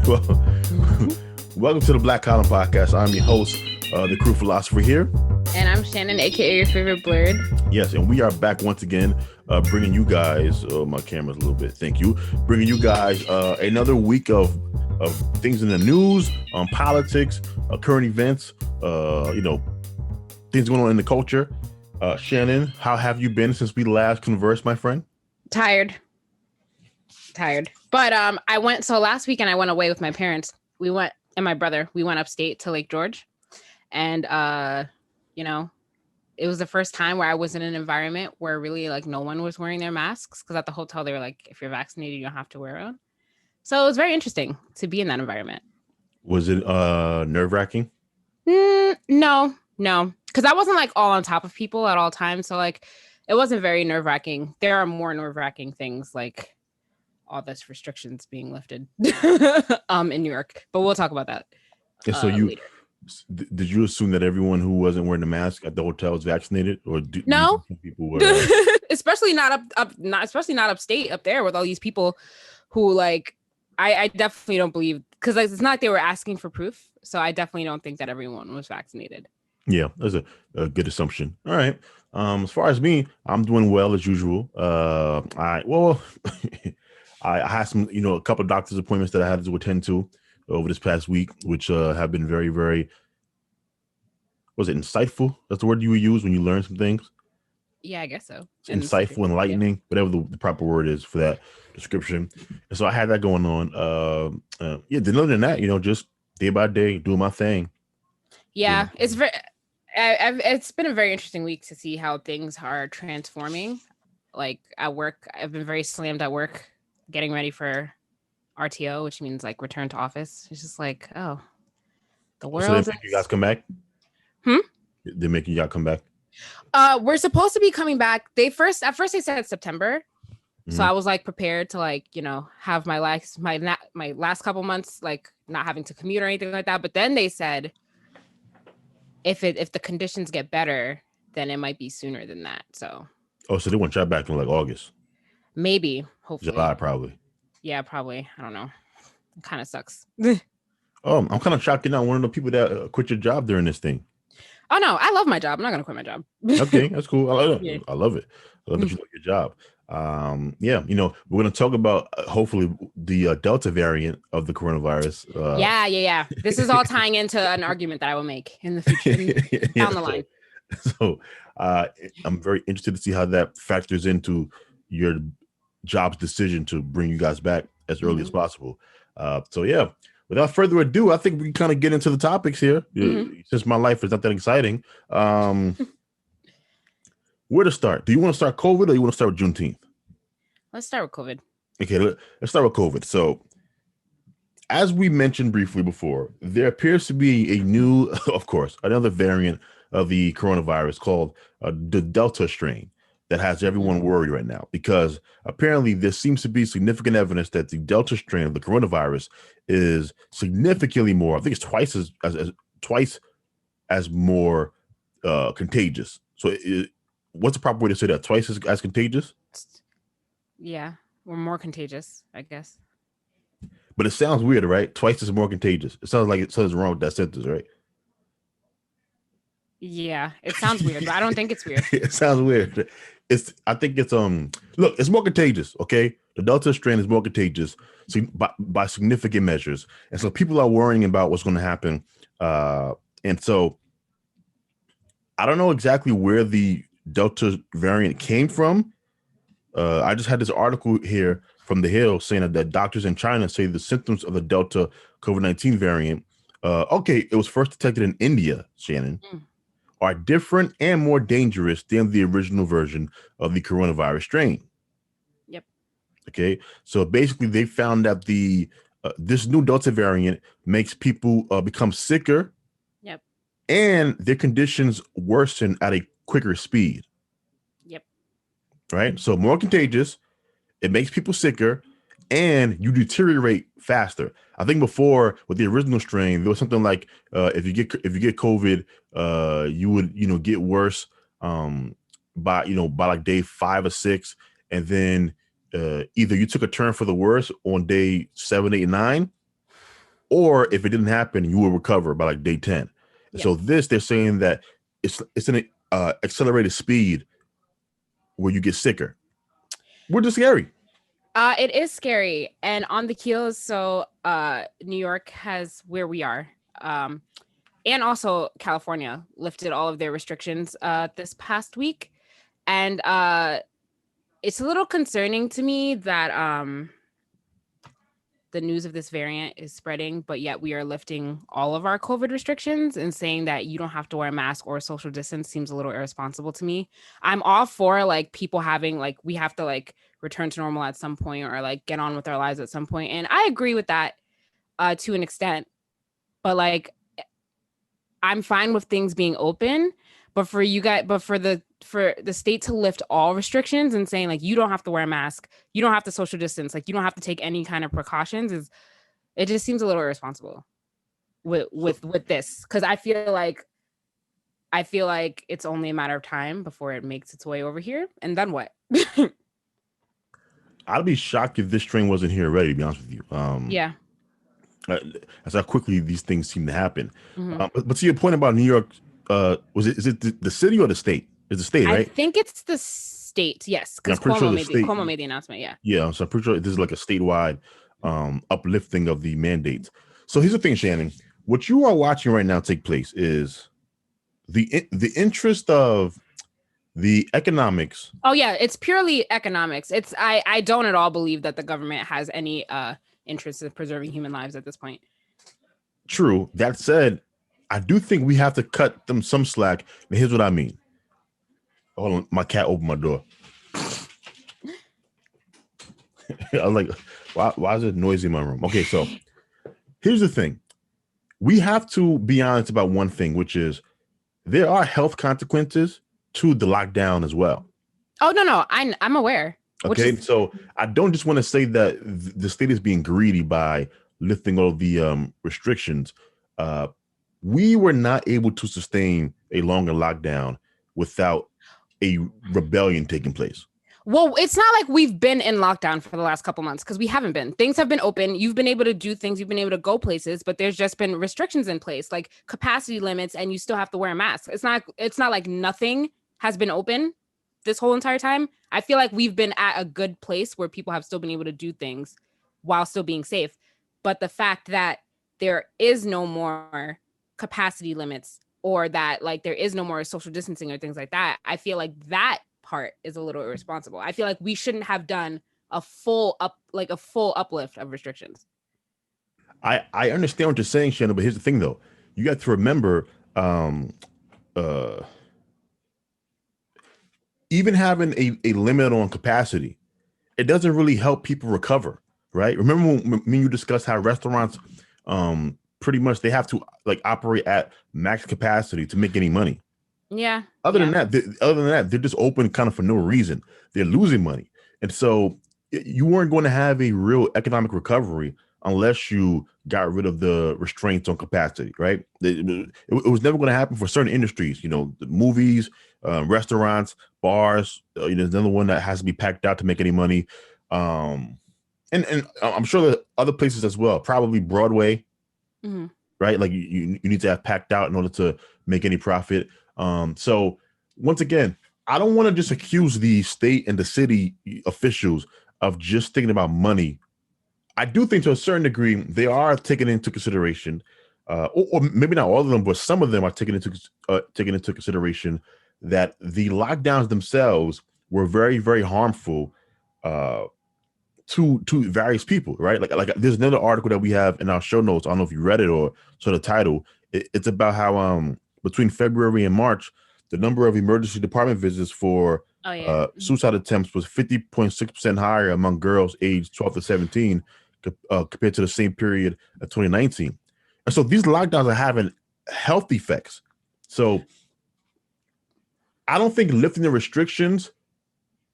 Well, welcome to the Black Column Podcast. I'm your host, the crew philosopher here. And I'm Shannon, aka your favorite Blerd. Yes, and we are back once again, bringing you guys. Oh, my camera's a little bit. Thank you. Bringing you guys another week of things in the news, politics, current events. Things going on in the culture. Shannon, how have you been since we last conversed, my friend? Tired. But last weekend I went away with my parents. And my brother. We went upstate to Lake George, and it was the first time where I was in an environment where really like no one was wearing their masks, because at the hotel they were like, if you're vaccinated, you don't have to wear one. So it was very interesting to be in that environment. Was it nerve-wracking? No, because I wasn't like all on top of people at all times. So like it wasn't very nerve-wracking. There are more nerve-wracking things like all this restrictions being lifted in New York, but we'll talk about that. And so later. Did you assume that everyone who wasn't wearing a mask at the hotel was vaccinated, or no? People were, especially not especially not upstate up there with all these people who like I definitely don't believe, because like, it's not like they were asking for proof. So I definitely don't think that everyone was vaccinated. Yeah, that's a good assumption. All right. As far as me, I'm doing well as usual. I had some, a couple of doctor's appointments that I had to attend to over this past week, which have been very, very, was it insightful? That's the word you would use when you learn some things? Yeah, I guess so. Insightful, enlightening, whatever the proper word is for that description. And so I had that going on. Other than that, just day by day, doing my thing. Yeah, it's been a very interesting week to see how things are transforming. Like at work, I've been very slammed at work, getting ready for RTO, which means like return to office. It's just like, oh, the world. So they make you guys come back? They're making y'all come back? We're supposed to be coming back. At first they said September. Mm-hmm. So I was like prepared to like, have my last couple months like not having to commute or anything like that. But then they said if the conditions get better, then it might be sooner than that. So they want y'all back in like August? Maybe, hopefully. July, probably. Yeah, probably. I don't know. It kind of sucks. I'm kind of shocked you're not one of the people that quit your job during this thing. Oh, no. I love my job. I'm not going to quit my job. Okay, that's cool. I love it. Yeah. I love it. I love that you love your job. We're going to talk about hopefully the Delta variant of the coronavirus. Yeah. This is all tying into an argument that I will make in the future, down the line. So I'm very interested to see how that factors into your job's decision to bring you guys back as early as possible. Without further ado, I think we can kind of get into the topics here. Since my life is not that exciting. Where to start? Do you want to start COVID or do you want to start with Juneteenth? Let's start with COVID. Okay, let's start with COVID. So as we mentioned briefly before, there appears to be another variant of the coronavirus called the Delta strain that has everyone worried right now, because apparently there seems to be significant evidence that the Delta strain of the coronavirus is significantly more, I think it's twice as more contagious. So what's the proper way to say that? Twice as contagious? Yeah, or more contagious, I guess. But it sounds weird, right? Twice as more contagious. It sounds like it says wrong with that sentence, right? Yeah, it sounds weird, but I don't think it's weird. It sounds weird. It's more contagious, okay? The Delta strain is more contagious by significant measures. And so people are worrying about what's going to happen. And so I don't know exactly where the Delta variant came from. I just had this article here from The Hill saying that doctors in China say the symptoms of the Delta COVID-19 variant, it was first detected in India, Shannon, are different and more dangerous than the original version of the coronavirus strain. Yep. Okay, so basically they found that this new Delta variant makes people become sicker. Yep. And their conditions worsen at a quicker speed. Yep. Right? So more contagious, it makes people sicker, and you deteriorate faster. I think before with the original strain, there was something like if you get COVID, you would get worse by like day 5 or 6, and then either you took a turn for the worse on day 7, 8, 9, or if it didn't happen, you will recover by like day 10. Yeah. So they're saying that it's an accelerated speed where you get sicker. Which is scary. It is scary. And on the heels, so New York has where we are. And also California lifted all of their restrictions this past week. And it's a little concerning to me that the news of this variant is spreading, but yet we are lifting all of our COVID restrictions and saying that you don't have to wear a mask or social distance seems a little irresponsible to me. I'm all for like people having like, we have to like return to normal at some point or like get on with our lives at some point. And I agree with that to an extent, but like, I'm fine with things being open, but for you guys, but for the state to lift all restrictions and saying like you don't have to wear a mask, you don't have to social distance, like you don't have to take any kind of precautions, is it just seems a little irresponsible with this, because I feel like it's only a matter of time before it makes its way over here, and then what? I'd be shocked if this strain wasn't here already, to be honest with you. Yeah. That's how quickly these things seem to happen. Mm-hmm. But to your point about New York, is it the city or the state? It's the state, right? I think it's the state, yes, because Cuomo made the announcement. Yeah, so I'm pretty sure this is like a statewide uplifting of the mandates. So here's the thing, Shannon. What you are watching right now take place is the interest of the economics. Oh yeah, it's purely economics. It's I don't at all believe that the government has any interest in preserving human lives at this point. True. That said, I do think we have to cut them some slack. And here's what I mean. Hold on, my cat opened my door. I was like, why is it noisy in my room? Okay, so here's the thing. We have to be honest about one thing, which is there are health consequences to the lockdown as well. Oh, no, I'm aware. Okay, so I don't just want to say that the state is being greedy by lifting all the restrictions. We were not able to sustain a longer lockdown without a rebellion taking place. Well, it's not like we've been in lockdown for the last couple months, because we haven't been. Things have been open. You've been able to do things. You've been able to go places, but there's just been restrictions in place, like capacity limits, and you still have to wear a mask. It's not like nothing has been open this whole entire time. I feel like we've been at a good place where people have still been able to do things while still being safe. But the fact that there is no more capacity limits, or that like there is no more social distancing or things like that, I feel like that part is a little irresponsible. I feel like we shouldn't have done a full uplift of restrictions. I understand what you're saying, Shannon, but here's the thing though. You got to remember even having a limit on capacity, it doesn't really help people recover, right? Remember when you discussed how restaurants pretty much they have to like operate at max capacity to make any money. Yeah. Other than that, they're just open kind of for no reason. They're losing money. And so you weren't going to have a real economic recovery unless you got rid of the restraints on capacity, right? It was never going to happen for certain industries, the movies, restaurants, bars. There's another one that has to be packed out to make any money. And I'm sure there are other places as well, probably Broadway, mm-hmm. right? Like you need to have packed out in order to make any profit. So once again, I don't want to just accuse the state and the city officials of just thinking about money. I do think to a certain degree, they are taking into consideration, or maybe not all of them, but some of them are taking into consideration that the lockdowns themselves were very, very harmful to various people, right? Like there's another article that we have in our show notes. I don't know if you read it or saw the title. It's about how between February and March, the number of emergency department visits for suicide attempts was 50.6% higher among girls aged 12 to 17 compared to the same period of 2019. And so these lockdowns are having health effects. So I don't think lifting the restrictions,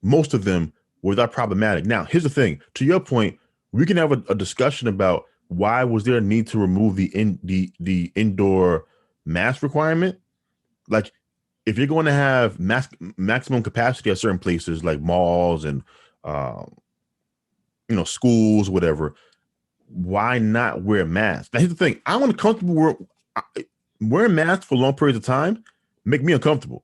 most of them, were that problematic. Now, here's the thing. To your point, we can have a discussion about why was there a need to remove the indoor mask requirement. Like, if you're going to have maximum capacity at certain places like malls and schools, whatever, why not wear a mask? Now, here's the thing: I'm uncomfortable wearing masks for long periods of time. Make me uncomfortable.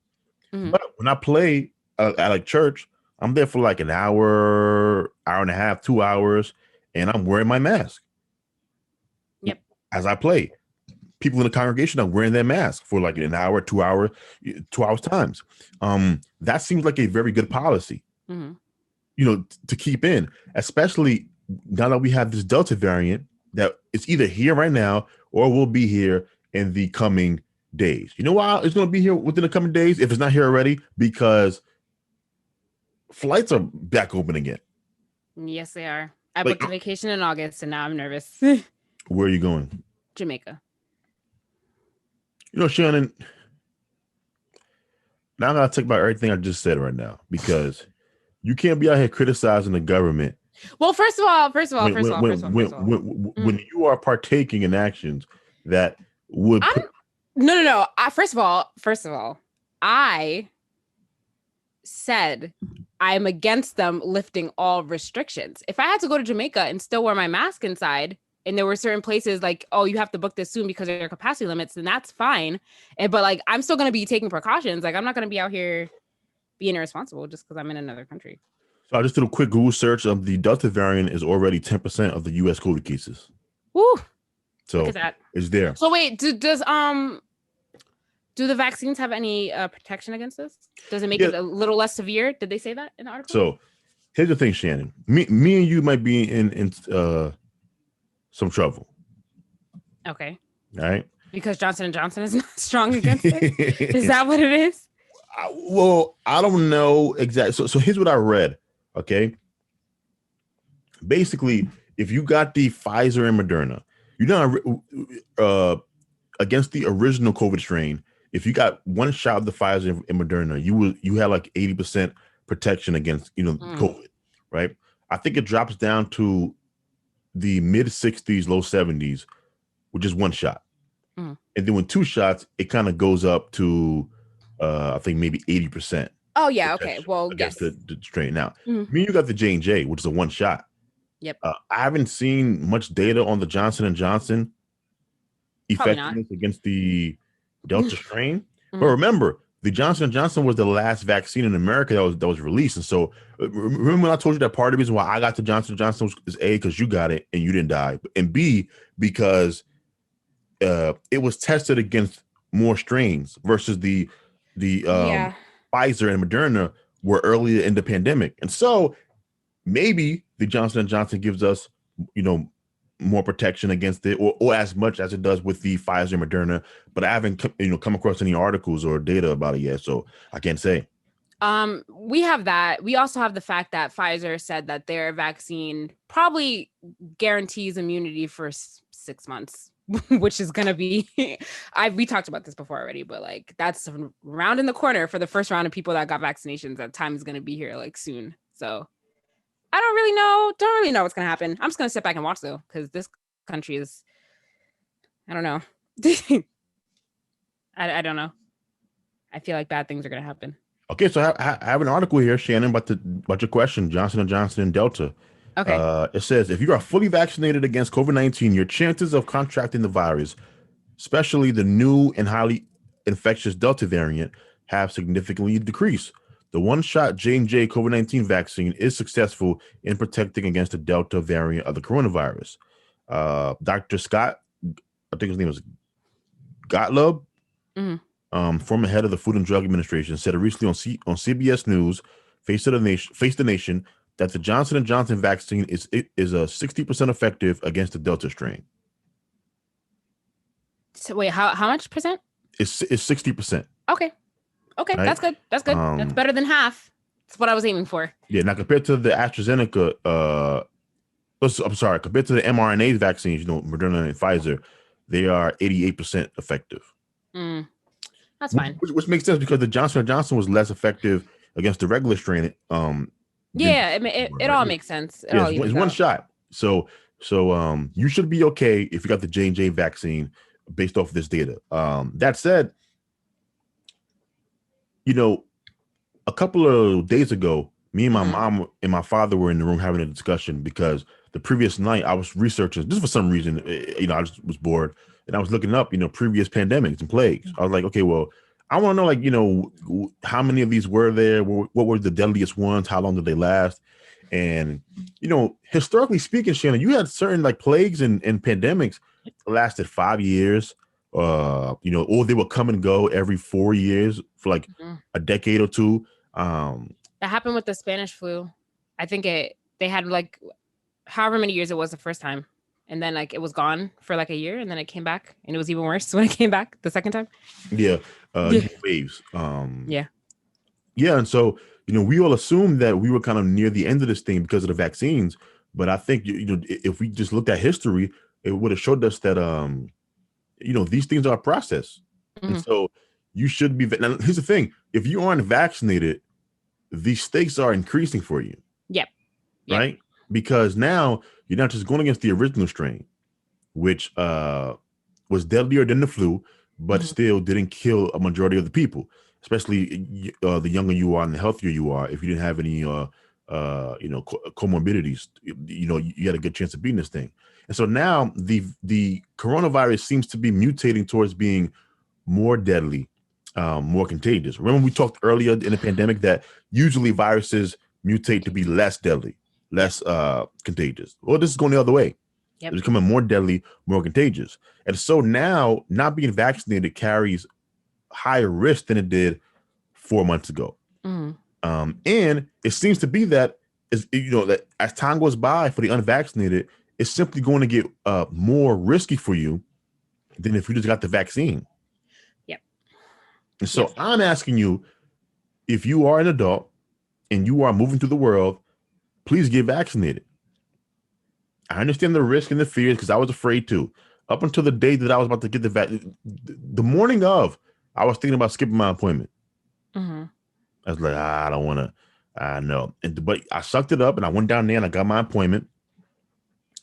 Mhm. But when I play at like church, I'm there for like an hour, hour and a half, 2 hours, and I'm wearing my mask Yep. as I play. People in the congregation are wearing their mask for like an hour, 2 hour, 2 hours times. That seems like a very good policy, Mhm. to keep in, especially now that we have this Delta variant that it's either here right now or will be here in the coming days. You know why it's going to be here within the coming days if it's not here already? Because flights are back open again. Yes, they are. I Like, booked a vacation in August, and now I'm nervous. where are you going? Jamaica. Shannon, now I gotta take about everything I just said right now because you can't be out here criticizing the government Well, first of all, when when you are partaking in actions that would I'm put. no. First of all, I said I'm against them lifting all restrictions. If I had to go to Jamaica and still wear my mask inside, and there were certain places like, oh, you have to book this soon because of your capacity limits, then that's fine. But like, I'm still gonna be taking precautions. Like, I'm not gonna be out here being irresponsible just because I'm in another country. So I just did a quick Google search of the Delta variant is already 10% of the U.S. COVID cases. Woo! Look So at that. it's there. So wait, do the vaccines have any protection against this? Does it make it a little less severe? Did they say that in the article? So here's the thing, Shannon. Me and you might be in some trouble. Okay. All right. Because Johnson & Johnson is not strong against it? Is that what it is? Well, I don't know exactly. So here's what I read. Okay. Basically, if you got the Pfizer and Moderna, against the original COVID strain, if you got one shot of the Pfizer and Moderna, you had like 80% protection against COVID, right? I think it drops down to the mid 60s, low 70s, which is one shot. And then with two shots, it kind of goes up to I think maybe 80%. Oh yeah, okay. Well, against yes. the strain. Now, you got the J&J, which is a one shot. Yep. I haven't seen much data on the Johnson & Johnson effectiveness against the Delta strain. But remember, the Johnson & Johnson was the last vaccine in America that was released. And so remember when I told you that part of the reason why I got the Johnson & Johnson is A, because you got it and you didn't die, and B, because it was tested against more strains versus the Pfizer and Moderna were earlier in the pandemic. And so maybe the Johnson & Johnson gives us, more protection against it, or as much as it does with the Pfizer and Moderna. But I haven't, come across any articles or data about it yet, so I can't say. We have that. We also have the fact that Pfizer said that their vaccine probably guarantees immunity for 6 months, which is gonna be. We talked about this before already, but like that's round in the corner for the first round of people that got vaccinations. That time is gonna be here like soon. So I don't really know what's gonna happen. I'm just gonna sit back and watch though, because this country is, I don't know. I don't know. I feel like bad things are gonna happen. Okay, so I have an article here, Shannon, about your question, Johnson & Johnson and Delta. Okay. It says, if you are fully vaccinated against COVID-19, your chances of contracting the virus, especially the new and highly infectious Delta variant, have significantly decreased. The one-shot J&J COVID-19 vaccine is successful in protecting against the Delta variant of the coronavirus. Dr. Scott, I think his name is Gottlieb, former head of the Food and Drug Administration, said recently on CBS News, Face the Nation, that the Johnson & Johnson vaccine is a 60% effective against the Delta strain. So wait, how much percent? It's 60%. Okay, right? That's good. That's better than half. That's what I was aiming for. Yeah. Now compared to the AstraZeneca, compared to the mRNA vaccines, Moderna and Pfizer, they are 88% effective. That's fine. Which makes sense because the Johnson & Johnson was less effective against the regular strain. It all makes sense. It's one shot. So you should be okay if you got the J&J vaccine based off of this data. That said, a couple of days ago, me and my mom and my father were in the room having a discussion because the previous night I was researching just for some reason, I just was bored and I was looking up, previous pandemics and plagues. I was like, okay, well, I want to know, like, how many of these were there? What were the deadliest ones? How long did they last? And, historically speaking, Shannon, you had certain like plagues and pandemics that lasted 5 years, or they would come and go every 4 years for like a decade or two. That happened with the Spanish flu. I think they had like however many years it was the first time. And then like it was gone for like a year and then it came back and it was even worse when it came back the second time. Yeah. Waves. Yeah. Yeah. And so, we all assumed that we were kind of near the end of this thing because of the vaccines. But I think, if we just looked at history, it would have showed us that, these things are a process. Mm-hmm. And so you should be. Now, here's the thing. If you aren't vaccinated, the stakes are increasing for you. Yep. Right? Because now you're not just going against the original strain, which was deadlier than the flu, but still didn't kill a majority of the people, especially the younger you are and the healthier you are. If you didn't have any, comorbidities, you had a good chance of beating this thing. And so now the coronavirus seems to be mutating towards being more deadly, more contagious. Remember we talked earlier in the pandemic that usually viruses mutate to be less deadly, less contagious. Well, this is going the other way. Yep. It's becoming more deadly, more contagious. And so now not being vaccinated carries higher risk than it did 4 months ago. Mm. And it seems to be that that as time goes by for the unvaccinated, it's simply going to get more risky for you than if you just got the vaccine. Yep. And so I'm asking you, if you are an adult and you are moving through the world, please get vaccinated. I understand the risk and the fears because I was afraid too. Up until the day that I was about to get the morning of, I was thinking about skipping my appointment. Mm-hmm. I was like, I don't want to. I know. But I sucked it up and I went down there and I got my appointment.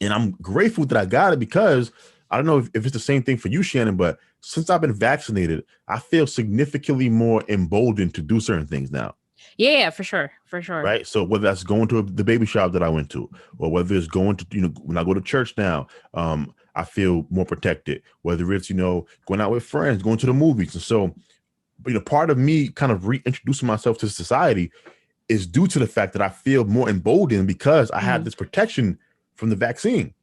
And I'm grateful that I got it because I don't know if it's the same thing for you, Shannon, but since I've been vaccinated, I feel significantly more emboldened to do certain things now. Yeah, for sure. For sure. Right. So whether that's going to the baby shop that I went to, or whether it's going to, when I go to church now, I feel more protected, whether it's, going out with friends, going to the movies. And so, part of me kind of reintroducing myself to society is due to the fact that I feel more emboldened because I have this protection from the vaccine.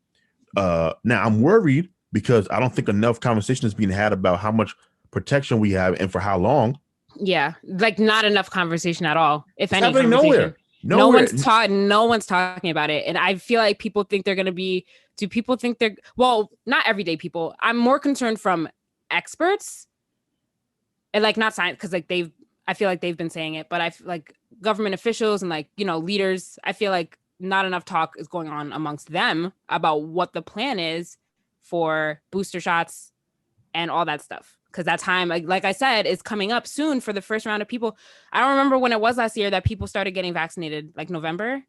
Now I'm worried because I don't think enough conversation is being had about how much protection we have and for how long. Yeah, like not enough conversation at all. If any conversation. Nowhere. No one's talking about it. And I feel like people think they're going to be, do people think they're, well, not everyday people. I'm more concerned from experts and like not science. Cause like I feel like they've been saying it, but I feel like government officials and like, leaders, I feel like not enough talk is going on amongst them about what the plan is for booster shots and all that stuff. Because that time, like I said, is coming up soon for the first round of people. I don't remember when it was last year that people started getting vaccinated, like November.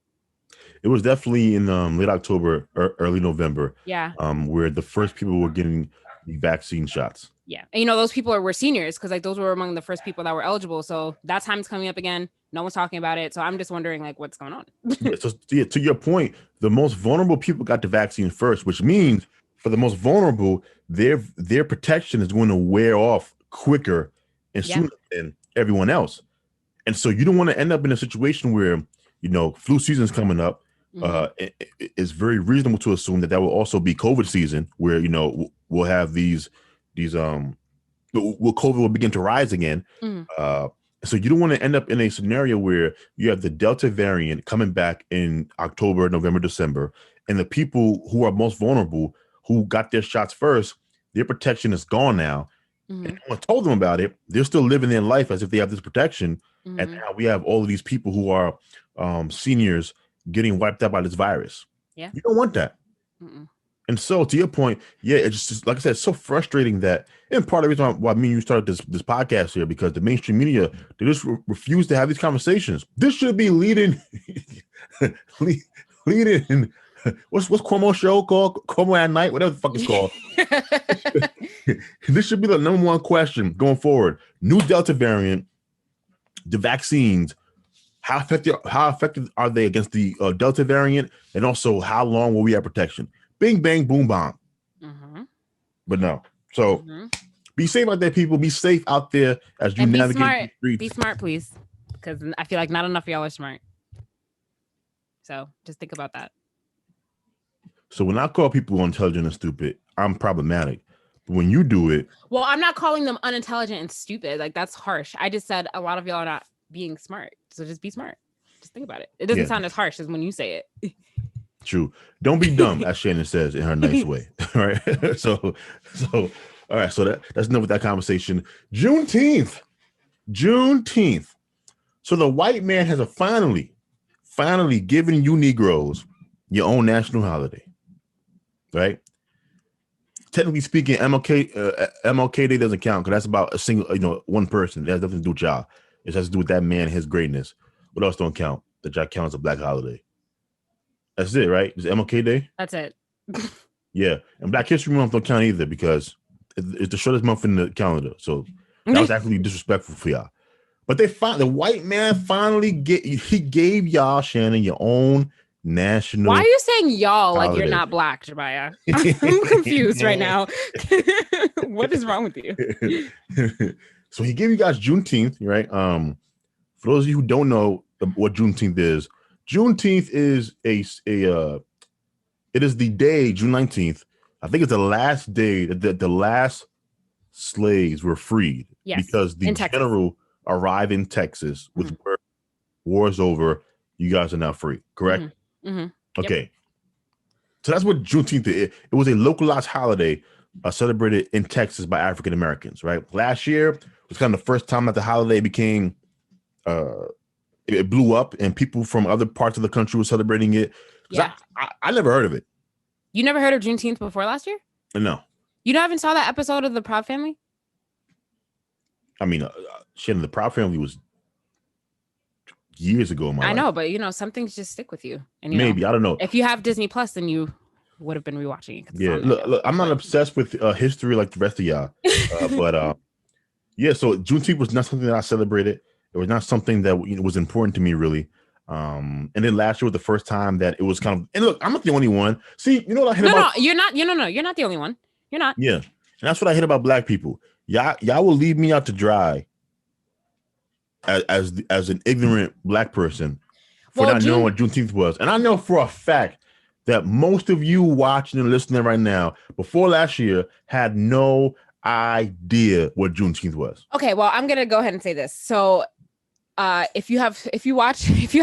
It was definitely in late October or early November. Yeah. Where the first people were getting the vaccine shots. Yeah. And those people were seniors because like those were among the first people that were eligible. So that time's coming up again. No one's talking about it. So I'm just wondering like what's going on. To your point, the most vulnerable people got the vaccine first, which means for the most vulnerable, their protection is going to wear off quicker and sooner than everyone else. And so you don't want to end up in a situation where, flu season is coming up. It's very reasonable to assume that will also be COVID season where, we'll have these COVID will begin to rise again. So you don't want to end up in a scenario where you have the Delta variant coming back in October, November, December, and the people who are most vulnerable who got their shots first, their protection is gone now. And no one told them about it. They're still living their life as if they have this protection. And now we have all of these people who are seniors getting wiped out by this virus. Yeah. You don't want that. And so to your point, it's just, like I said, it's so frustrating that, and part of the reason why me and you started this podcast here, because the mainstream media, they just refuse to have these conversations. This should be leading what's Cuomo's show called? Cuomo at Night, whatever the fuck it's called. This should be the number one question going forward. New Delta variant, the vaccines. how effective are they against the Delta variant, and also how long will we have protection? Bing, bang, boom, bomb. Mm-hmm. But no. So be safe out there, people. Be safe out there as you And navigate the streets. Be smart, please, because I feel like not enough of y'all are smart. So just think about that. So when I call people intelligent and stupid, I'm problematic. But when you do it, well, I'm not calling them unintelligent and stupid. Like, that's harsh. I just said a lot of y'all are not being smart. So just be smart. Just think about it. It doesn't sound as harsh as when you say it. True. Don't be dumb, as Shannon says in her nice way. All right. So all right. So that's enough with that conversation. Juneteenth. So the white man has finally given you Negroes your own national holiday. Right? Technically speaking, MLK Day doesn't count because that's about a single, one person. That has nothing to do with y'all. It has to do with that man and his greatness. What else don't count? That y'all count as a black holiday. That's it, right? It's MLK Day. That's it. Yeah, and Black History Month don't count either because it's the shortest month in the calendar. So that was actually disrespectful for y'all. But the white man finally gave y'all, Shannon, your own national. Why are you saying y'all holiday. Like you're not black, Jabaya? I'm confused right now. What is wrong with you? So he gave you guys Juneteenth, right? For those of you who don't know what Juneteenth is it is the day, June 19th. I think it's the last day that the last slaves were freed. Yes, because the general arrived in Texas with war's over. You guys are now free, correct? Okay. Yep. So that's what Juneteenth is. It was a localized holiday celebrated in Texas by African Americans, right? Last year was kind of the first time that the holiday became it blew up and people from other parts of the country were celebrating it. Yeah. I never heard of it. You never heard of Juneteenth before last year? No. You haven't saw that episode of The Proud Family? I mean, Shannon, The Proud Family was years ago in my life. I know, but some things just stick with you. And maybe, I don't know. If you have Disney Plus, then you would have been rewatching it. Yeah, look, I'm not obsessed with history like the rest of y'all. But yeah, so Juneteenth was not something that I celebrated. It was not something that was important to me, really. And then last year was the first time that it was kind of. And look, I'm not the only one. See, you know what I hate about? No, you're not. No, you're not the only one. You're not. Yeah, and that's what I hate about black people. Y'all will leave me out to dry as an ignorant black person for not knowing what Juneteenth was. And I know for a fact that most of you watching and listening right now, before last year, had no idea what Juneteenth was. Okay, well, I'm gonna go ahead and say this. So if you have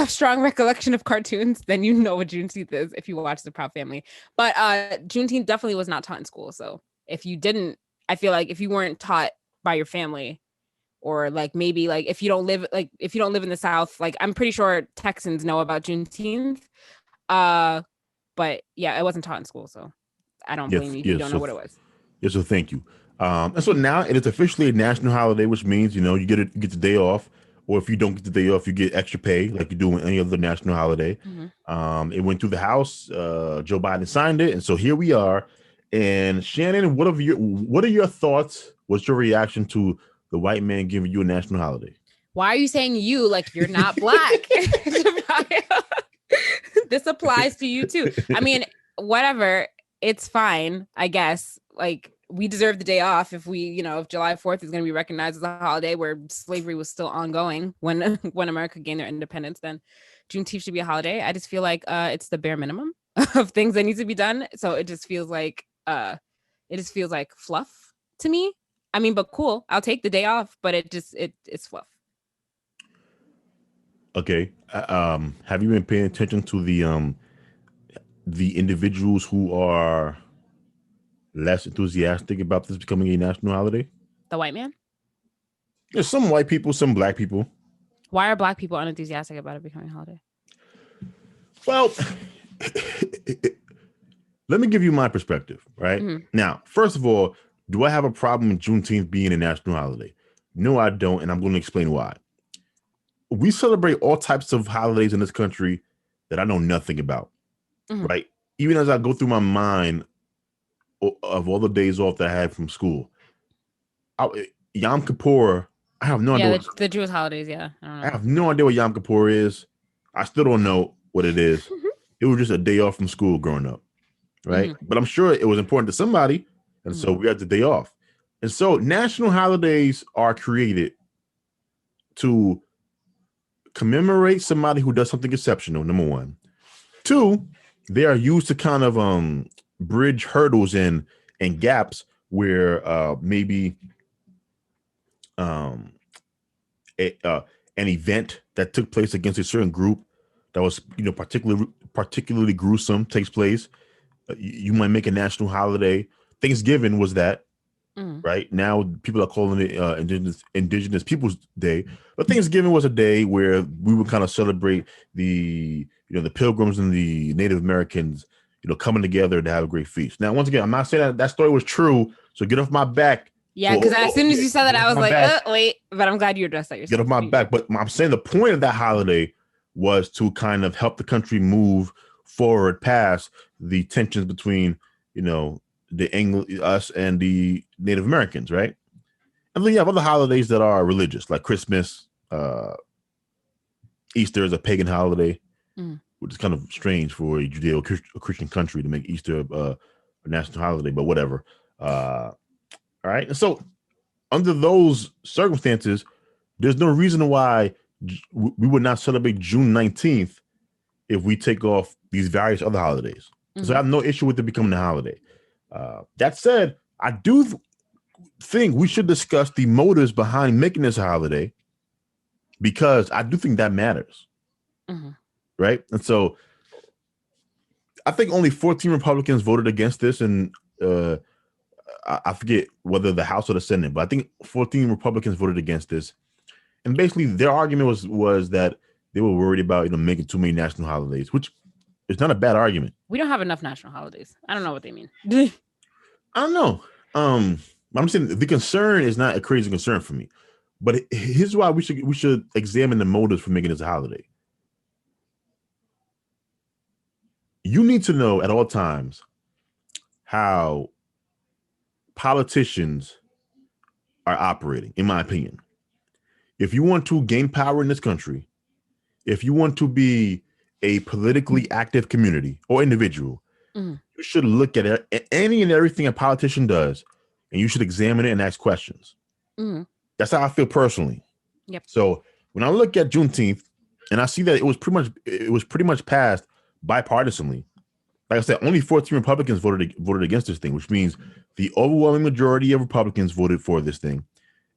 strong recollection of cartoons, then you know what Juneteenth is if you watch The Proud Family. But Juneteenth definitely was not taught in school. So if you didn't, I feel like if you weren't taught by your family, or like maybe like if you don't live in the South, like I'm pretty sure Texans know about Juneteenth. But yeah, it wasn't taught in school, so I don't blame you if you don't know what it was. Yeah, so thank you. And so now it is officially a national holiday, which means you get the day off. Or if you don't get the day off, you get extra pay like you do with any other national holiday. It went through the House. Joe Biden signed it. And so here we are. And Shannon, what are your thoughts? What's your reaction to the white man giving you a national holiday? Why are you saying you like you're not black? This applies to you too. I mean, whatever. It's fine, I guess. Like, we deserve the day off if if July 4th is going to be recognized as a holiday where slavery was still ongoing when America gained their independence, then Juneteenth should be a holiday. I just feel like it's the bare minimum of things that need to be done. So it just feels like fluff to me. I mean, but cool. I'll take the day off, but it's fluff. Okay. Have you been paying attention to the individuals who are less enthusiastic about this becoming a national holiday? The white man? There's some white people, some black people. Why are black people unenthusiastic about it becoming a holiday? Well, let me give you my perspective, right? Now, first of all, do I have a problem with Juneteenth being a national holiday? No, I don't, and I'm going to explain why. We celebrate all types of holidays in this country that I know nothing about, right? Even as I go through my mind of all the days off that I had from school, Yom Kippur, I have no Yeah, idea. the Jewish holidays. Yeah, I don't I know. have no idea what Yom Kippur is. I still don't know what it is. It was just a day off from school growing up, right? Mhm. But I'm sure it was important to somebody, and so we had the day off. And so national holidays are created to commemorate somebody who does something exceptional. Number one. Two, they are used to kind of bridge hurdles and gaps where maybe um a, an event that took place against a certain group that was particularly gruesome takes place. You might make a national holiday. Thanksgiving was that. Mhm. Right now, people are calling it Indigenous Peoples Day, but Thanksgiving was a day where we would kind of celebrate the Pilgrims and the Native Americans, coming together to have a great feast. Now, once again, I'm not saying that story was true, so get off my back. Yeah, because as soon as you said that, I was like, back, wait. But I'm glad you addressed that get yourself. off my back. But I'm saying the point of that holiday was to kind of help the country move forward past the tensions between, us and the Native Americans, right? And then you have other holidays that are religious, like Christmas. Easter is a pagan holiday, which is kind of strange for a Judeo-Christian country to make Easter a national holiday, but whatever. All right. And so under those circumstances, there's no reason why we would not celebrate June 19th if we take off these various other holidays. So I have no issue with it becoming a holiday. That said, I do think we should discuss the motives behind making this a holiday, because I do think that matters. Right. And so I think only 14 Republicans voted against this, and I forget whether the House or the Senate, but I think 14 Republicans voted against this. And basically their argument was that they were worried about, making too many national holidays, which is not a bad argument. We don't have enough national holidays. I don't know what they mean. I don't know. I'm saying the concern is not a crazy concern for me, but here's why we should examine the motives for making this a holiday. You need to know at all times how politicians are operating, in my opinion. If you want to gain power in this country, if you want to be a politically active community or individual, you should look at any and everything a politician does, and you should examine it and ask questions. That's how I feel personally. Yep. So when I look at Juneteenth and I see that it was pretty much passed bipartisanly. Like I said, only 14 Republicans voted against this thing, which means the overwhelming majority of Republicans voted for this thing,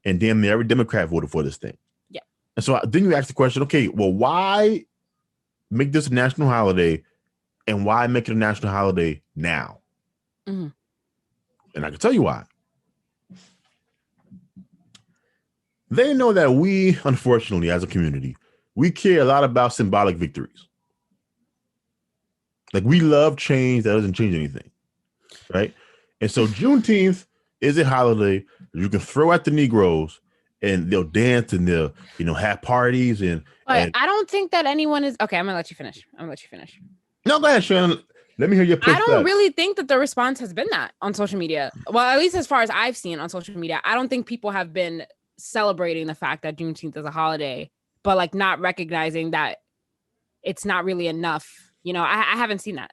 and damn near every Democrat voted for this thing. Yeah. And so then you ask the question, okay, well, why make this a national holiday, and why make it a national holiday now? And I can tell you why. They know that we, unfortunately, as a community, we care a lot about symbolic victories. Like, we love change that doesn't change anything, right? And so Juneteenth is a holiday you can throw at the Negroes, and they'll dance and they'll, have parties and I don't think that anyone is okay. I'm gonna let you finish. No, go ahead, Shannon. Let me hear your pushback. I don't really think that the response has been that on social media. Well, at least as far as I've seen on social media, I don't think people have been celebrating the fact that Juneteenth is a holiday, but like not recognizing that it's not really enough. I haven't seen that.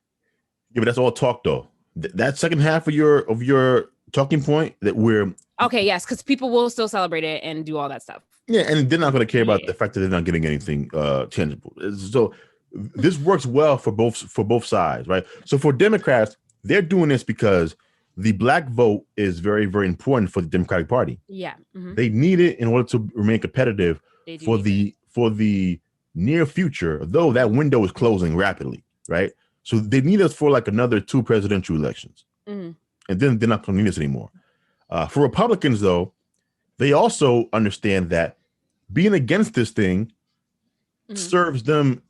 Yeah, but that's all talk though. That second half of your talking point that we're okay, yes, because people will still celebrate it and do all that stuff. Yeah, and they're not going to care about the fact that they're not getting anything tangible. So this works well for both sides, right? So for Democrats, they're doing this because the black vote is very, very important for the Democratic Party. Yeah, they need it in order to remain competitive for the near future, though that window is closing rapidly, right? So they need us for like another 2 presidential elections, and then they're not going to need us anymore. For Republicans, though, they also understand that being against this thing serves them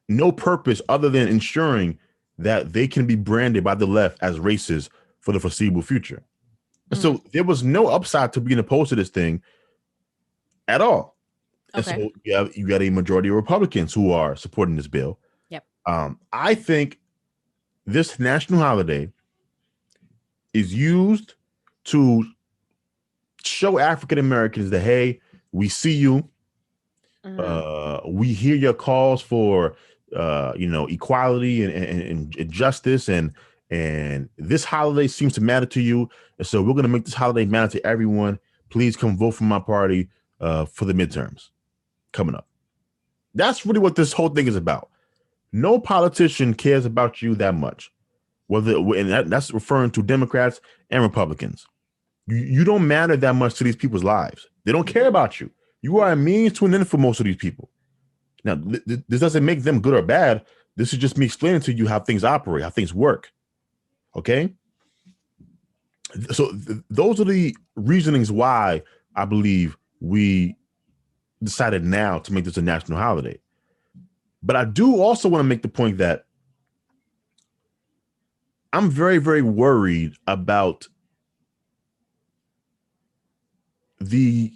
no purpose other than ensuring that they can be branded by the left as racist for the foreseeable future. And so there was no upside to being opposed to this thing at all. Okay. And so you got a majority of Republicans who are supporting this bill. Yep. I think this national holiday is used to show African Americans that, hey, we see you. We hear your calls for equality and justice, and this holiday seems to matter to you, and so we're going to make this holiday matter to everyone. Please come vote for my party for the midterms coming up. That's really what this whole thing is about. No politician cares about you that much, that's referring to Democrats and Republicans. You don't matter that much to these people's lives. They don't care about you. You are a means to an end for most of these people. Now, this doesn't make them good or bad. This is just me explaining to you how things operate, how things work. Okay? So those are the reasonings why I believe we decided now to make this a national holiday. But I do also want to make the point that I'm very, very worried about the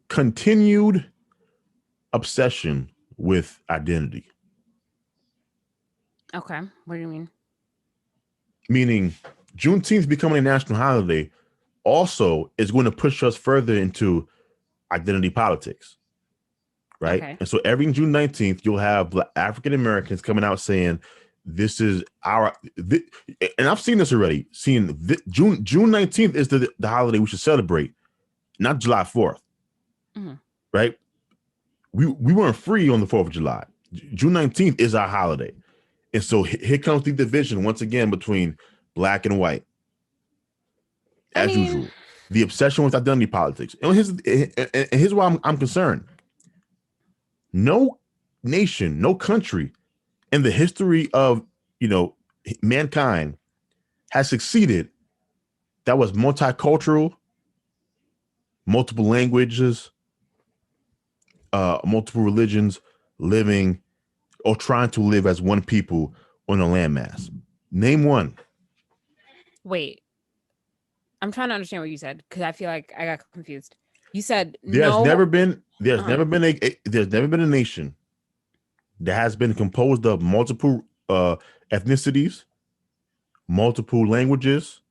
continued obsession with identity. Okay. What do you mean? Meaning Juneteenth becoming a national holiday also is going to push us further into identity politics. Right. Okay. And so every June 19th, you'll have African Americans coming out saying, this is and I've seen this already, June 19th is the holiday we should celebrate, not July 4th. Right. We weren't free on the 4th of July. June 19th is our holiday. And so here comes the division once again between black and white. As usual, the obsession with identity politics. And here's why I'm concerned. No nation, no country in the history of, mankind has succeeded that was multicultural, multiple languages, multiple religions, living or trying to live as one people on a landmass. Name one. Wait, I'm trying to understand what you said because I feel like I got confused. You said there's never been a nation that has been composed of multiple ethnicities, multiple languages,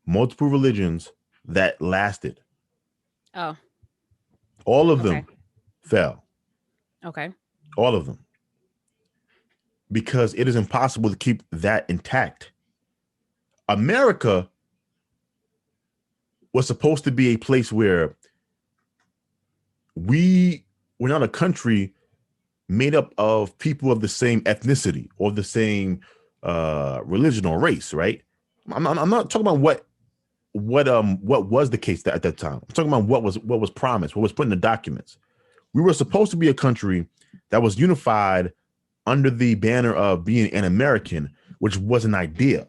multiple religions that lasted. Oh. All of them fell. Okay. All of them. Because it is impossible to keep that intact. America was supposed to be a place where we're not a country made up of people of the same ethnicity or the same religion or race, right? I'm not talking about what was the case at that time. I'm talking about what was promised, what was put in the documents. We were supposed to be a country that was unified under the banner of being an American, which was an idea.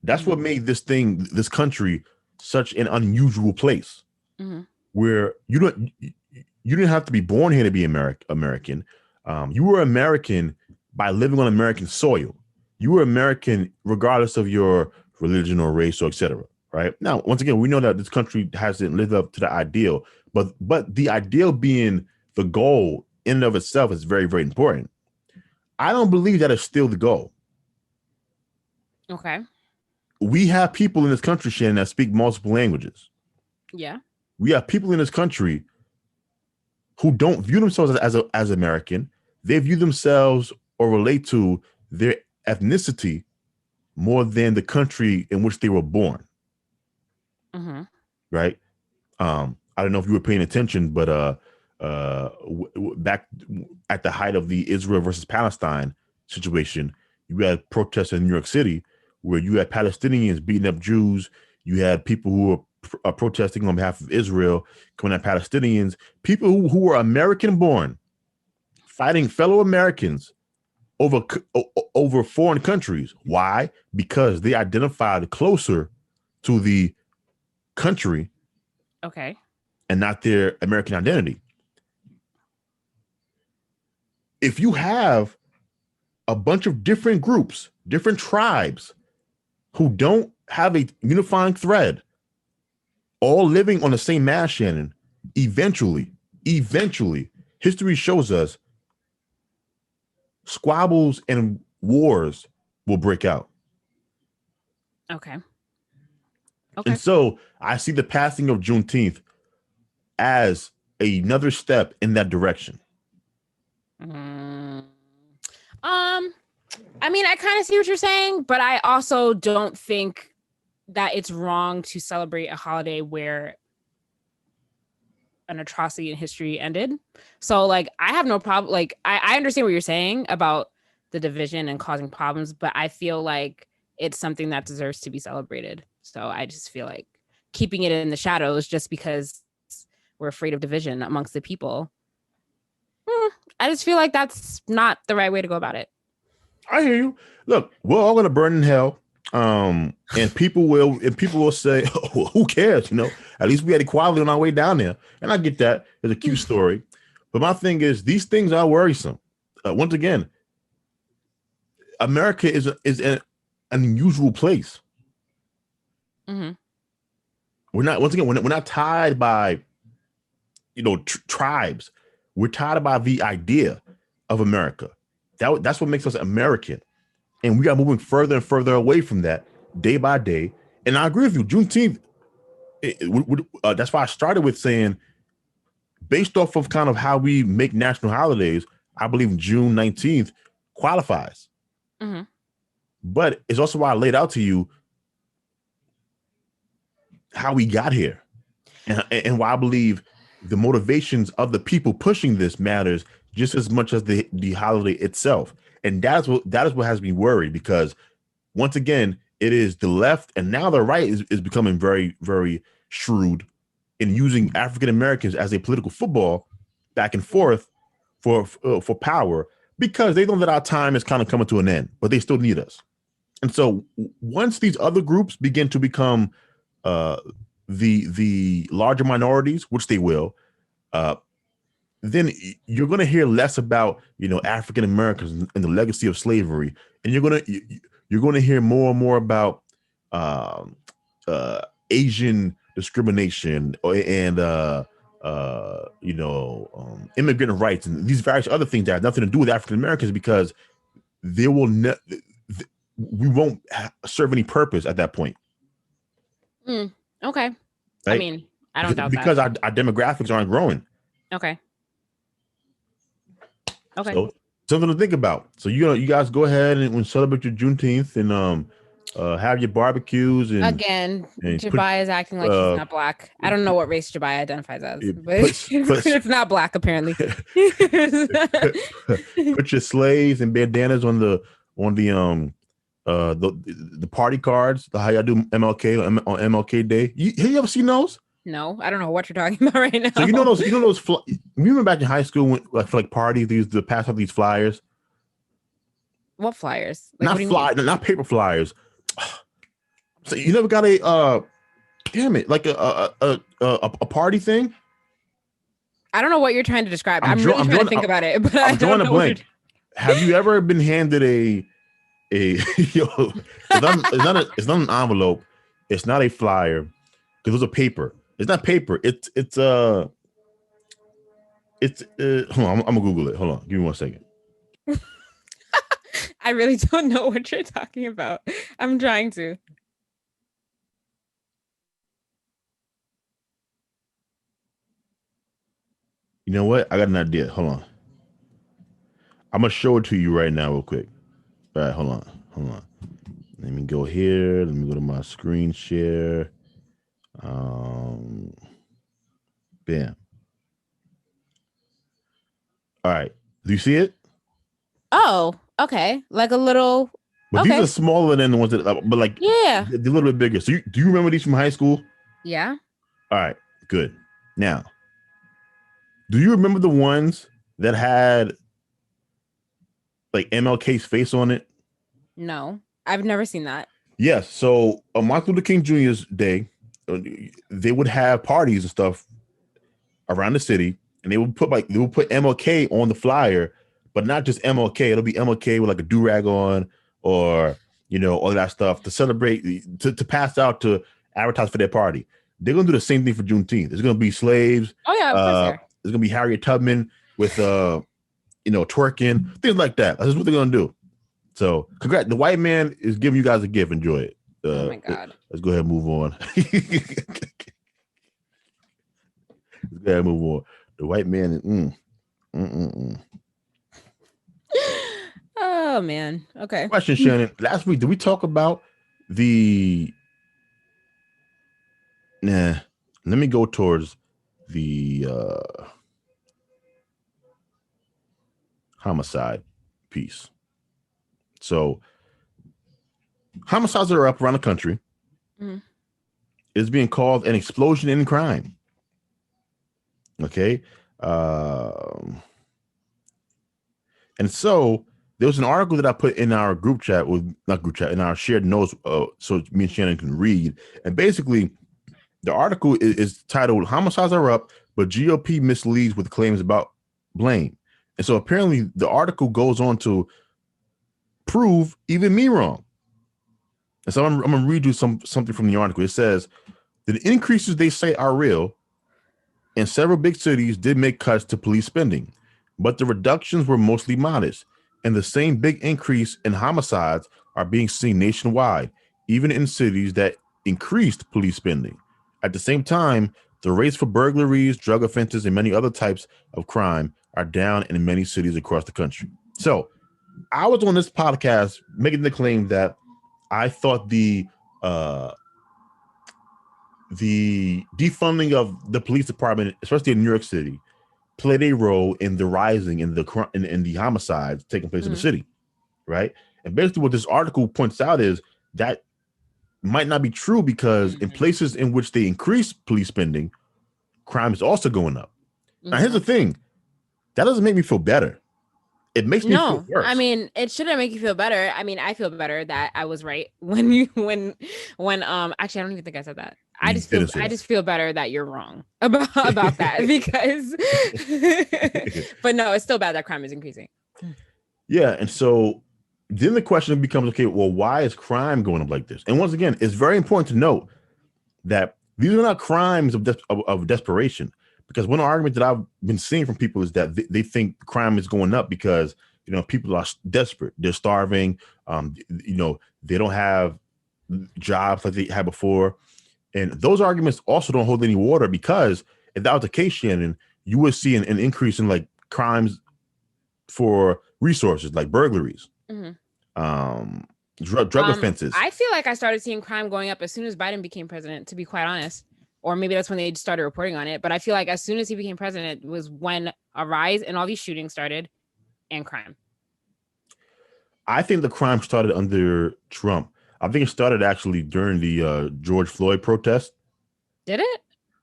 That's what made this country such an unusual place, where you didn't have to be born here to be American. You were American by living on American soil. You were American regardless of your religion or race or etc. Right now, once again, we know that this country hasn't lived up to the ideal, but the ideal being the goal in and of itself is very, very important. I don't believe that is still the goal. Okay. We have people in this country, Shannon, that speak multiple languages. Yeah. We have people in this country who don't view themselves as American. They view themselves or relate to their ethnicity more than the country in which they were born. Right. I don't know if you were paying attention, but back at the height of the Israel versus Palestine situation, you had protests in New York City where you had Palestinians beating up Jews. You had people who were protesting on behalf of Israel, coming at Palestinians, people who were American born, fighting fellow Americans over foreign countries. Why? Because they identified closer to the country. Okay. And not their American identity. If you have a bunch of different groups, different tribes who don't have a unifying thread, all living on the same mass, Shannon, eventually, history shows us squabbles and wars will break out. Okay. Okay. And so I see the passing of Juneteenth as another step in that direction. Mm. I mean, I kind of see what you're saying, but I also don't think that it's wrong to celebrate a holiday where an atrocity in history ended. So like I have no problem. Like I understand what you're saying about the division and causing problems, but I feel like it's something that deserves to be celebrated. So I just feel like keeping it in the shadows just because we're afraid of division amongst the people. I just feel like that's not the right way to go about it. I hear you. Look, we're all gonna burn in hell. And people will say, oh, who cares? At least we had equality on our way down there. And I get that. It's a cute story. But my thing is, these things are worrisome. Once again, America is an unusual place. Mm-hmm. We're not tied by, tribes. We're tied by the idea of America. That's what makes us American. And we are moving further and further away from that day by day. And I agree with you. Juneteenth, that's why I started with saying, based off of kind of how we make national holidays, I believe June 19th qualifies. Mm-hmm. But it's also why I laid out to you how we got here and why I believe the motivations of the people pushing this matters just as much as the holiday itself. And that is what has me worried, because once again, it is the left and now the right is becoming very, very shrewd in using African Americans as a political football back and forth for power, because they know that our time is kind of coming to an end, but they still need us. And so once these other groups begin to become the larger minorities, which they will, then you're going to hear less about African Americans and the legacy of slavery, and you're going to hear more and more about Asian discrimination and immigrant rights and these various other things that have nothing to do with African Americans, because we won't serve any purpose at that point. Okay. Right? I mean, I don't doubt because that. our demographics aren't growing. Okay. So something to think about. So you guys go ahead and celebrate your Juneteenth and have your barbecues. And again, Jabaya is acting like she's not black. I don't know what race Jabaya identifies as, but it's not black apparently. Put your slaves and bandanas on the party cards. How y'all do MLK on MLK Day? Have you ever seen those? No, I don't know what you're talking about right now. So you know those remember back in high school when, for parties, they pass out these flyers. What flyers? Not paper flyers. So you never got a party thing? I don't know what you're trying to describe. I'm really trying to think about it, but I'm drawing a blank. Have you ever been handed it's not an envelope, it's not a flyer, because it was a paper. It's not paper. It's hold on, I'm gonna Google it. Hold on, give me 1 second. I really don't know what you're talking about. I'm trying to. You know what? I got an idea. Hold on. I'm gonna show it to you right now, real quick. All right, hold on. Let me go here. Let me go to my screen share. Bam. All right. Do you see it? Oh, okay. Like a little. But these are smaller than the ones that, but they're a little bit bigger. So do you remember these from high school? Yeah. All right. Good. Now, do you remember the ones that had MLK's face on it? No, I've never seen that. Yes. So on Martin Luther King Jr.'s day, they would have parties and stuff around the city, and they would put MLK on the flyer, but not just MLK. It'll be MLK with a do-rag on, or all that stuff to celebrate, to pass out, to advertise for their party. They're gonna do the same thing for Juneteenth. There's gonna be slaves. Oh yeah, of course. There's gonna be Harriet Tubman with twerking, things like that. That's what they're gonna do. So congrats. The white man is giving you guys a gift. Enjoy it. Oh my God. Let's go ahead and move on. Let's go ahead and move on. The white man. Oh man. Okay. Question, Shannon. Last week, did we talk about the? Nah. Let me go towards the homicide piece. So, homicides are up around the country. Mm-hmm. It's being called an explosion in crime. Okay. And so there was an article that I put in our group chat, in our shared notes, so me and Shannon can read. And basically, the article is titled "Homicides Are Up, but GOP Misleads with Claims About Blame." And so apparently, the article goes on to prove even me wrong. And so I'm gonna read you something from the article. It says the increases they say are real, and several big cities did make cuts to police spending, but the reductions were mostly modest, and the same big increase in homicides are being seen nationwide, even in cities that increased police spending. At the same time, the rates for burglaries, drug offenses, and many other types of crime are down in many cities across the country. So I was on this podcast making the claim that I thought the defunding of the police department, especially in New York City, played a role in the rising in the homicides taking place in the city, right? And basically, what this article points out is that might not be true because in places in which they increase police spending, crime is also going up. Now, here's the thing: that doesn't make me feel better. It makes me feel worse. I mean, it shouldn't make you feel better. I mean, I feel better that I was right when actually I don't even think I said that. I just feel better that you're wrong about that because but no, it's still bad that crime is increasing. Yeah, and so then the question becomes, okay, well, why is crime going up like this? And once again, it's very important to note that these are not crimes of desperation, because one argument that I've been seeing from people is that they think crime is going up because, you know, people are desperate, they're starving, you know, they don't have jobs like they had before. And those arguments also don't hold any water, because if that was the case, Shannon, you would see an increase in like crimes for resources like burglaries, drug offenses. I feel like I started seeing crime going up as soon as Biden became president, to be quite honest. Or maybe that's when they started reporting on it. But I feel like as soon as he became president was when a rise in all these shootings started and crime. I think the crime started under Trump. I think it started actually during the George Floyd protest. Did it?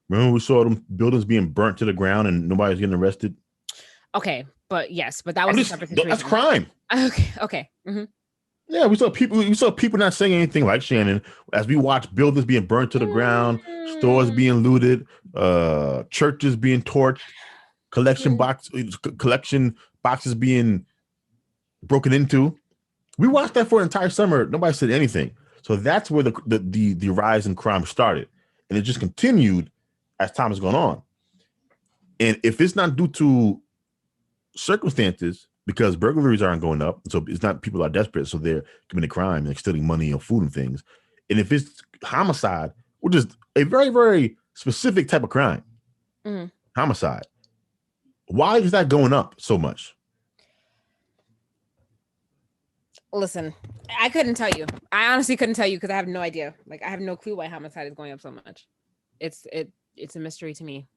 Remember we saw them buildings being burnt to the ground and nobody's getting arrested? Okay, but yes, but that was a separate situation. That's crime. Okay. Mm-hmm. Yeah, we saw people not saying anything, like Shannon, as we watched buildings being burnt to the ground, stores being looted, churches being torched, collection boxes being broken into. We watched that for an entire summer. Nobody said anything. So that's where the rise in crime started. And it just continued as time has gone on. And if it's not due to circumstances, because burglaries aren't going up, so it's not people are desperate, so they're committing crime, like stealing money or food and things. And if it's homicide, which is a very, very specific type of crime, homicide, why is that going up so much? Listen, I couldn't tell you. I honestly couldn't tell you because I have no idea. Like, I have no clue why homicide is going up so much. It's a mystery to me.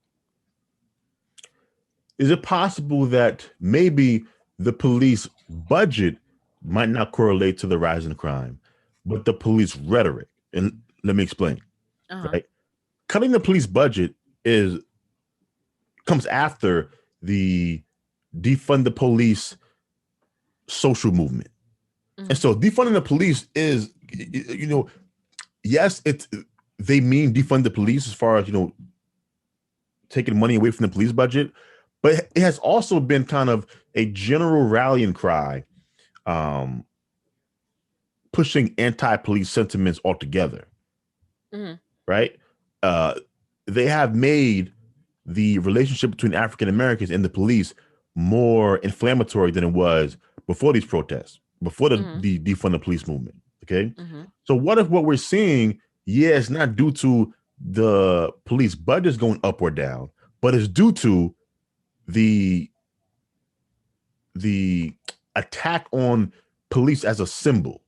Is it possible that maybe the police budget might not correlate to the rise in crime, but the police rhetoric? And let me explain. Right? Cutting the police budget comes after the defund the police social movement. And so defunding the police is, you know, yes, they mean defund the police as far as, you know, taking money away from the police budget, but it has also been kind of a general rallying cry, pushing anti-police sentiments altogether, right? They have made the relationship between African Americans and the police more inflammatory than it was before these protests, before the defund the police movement. Okay. Mm-hmm. So what if what we're seeing, it's not due to the police budgets going up or down, but it's due to the attack on police as a symbol.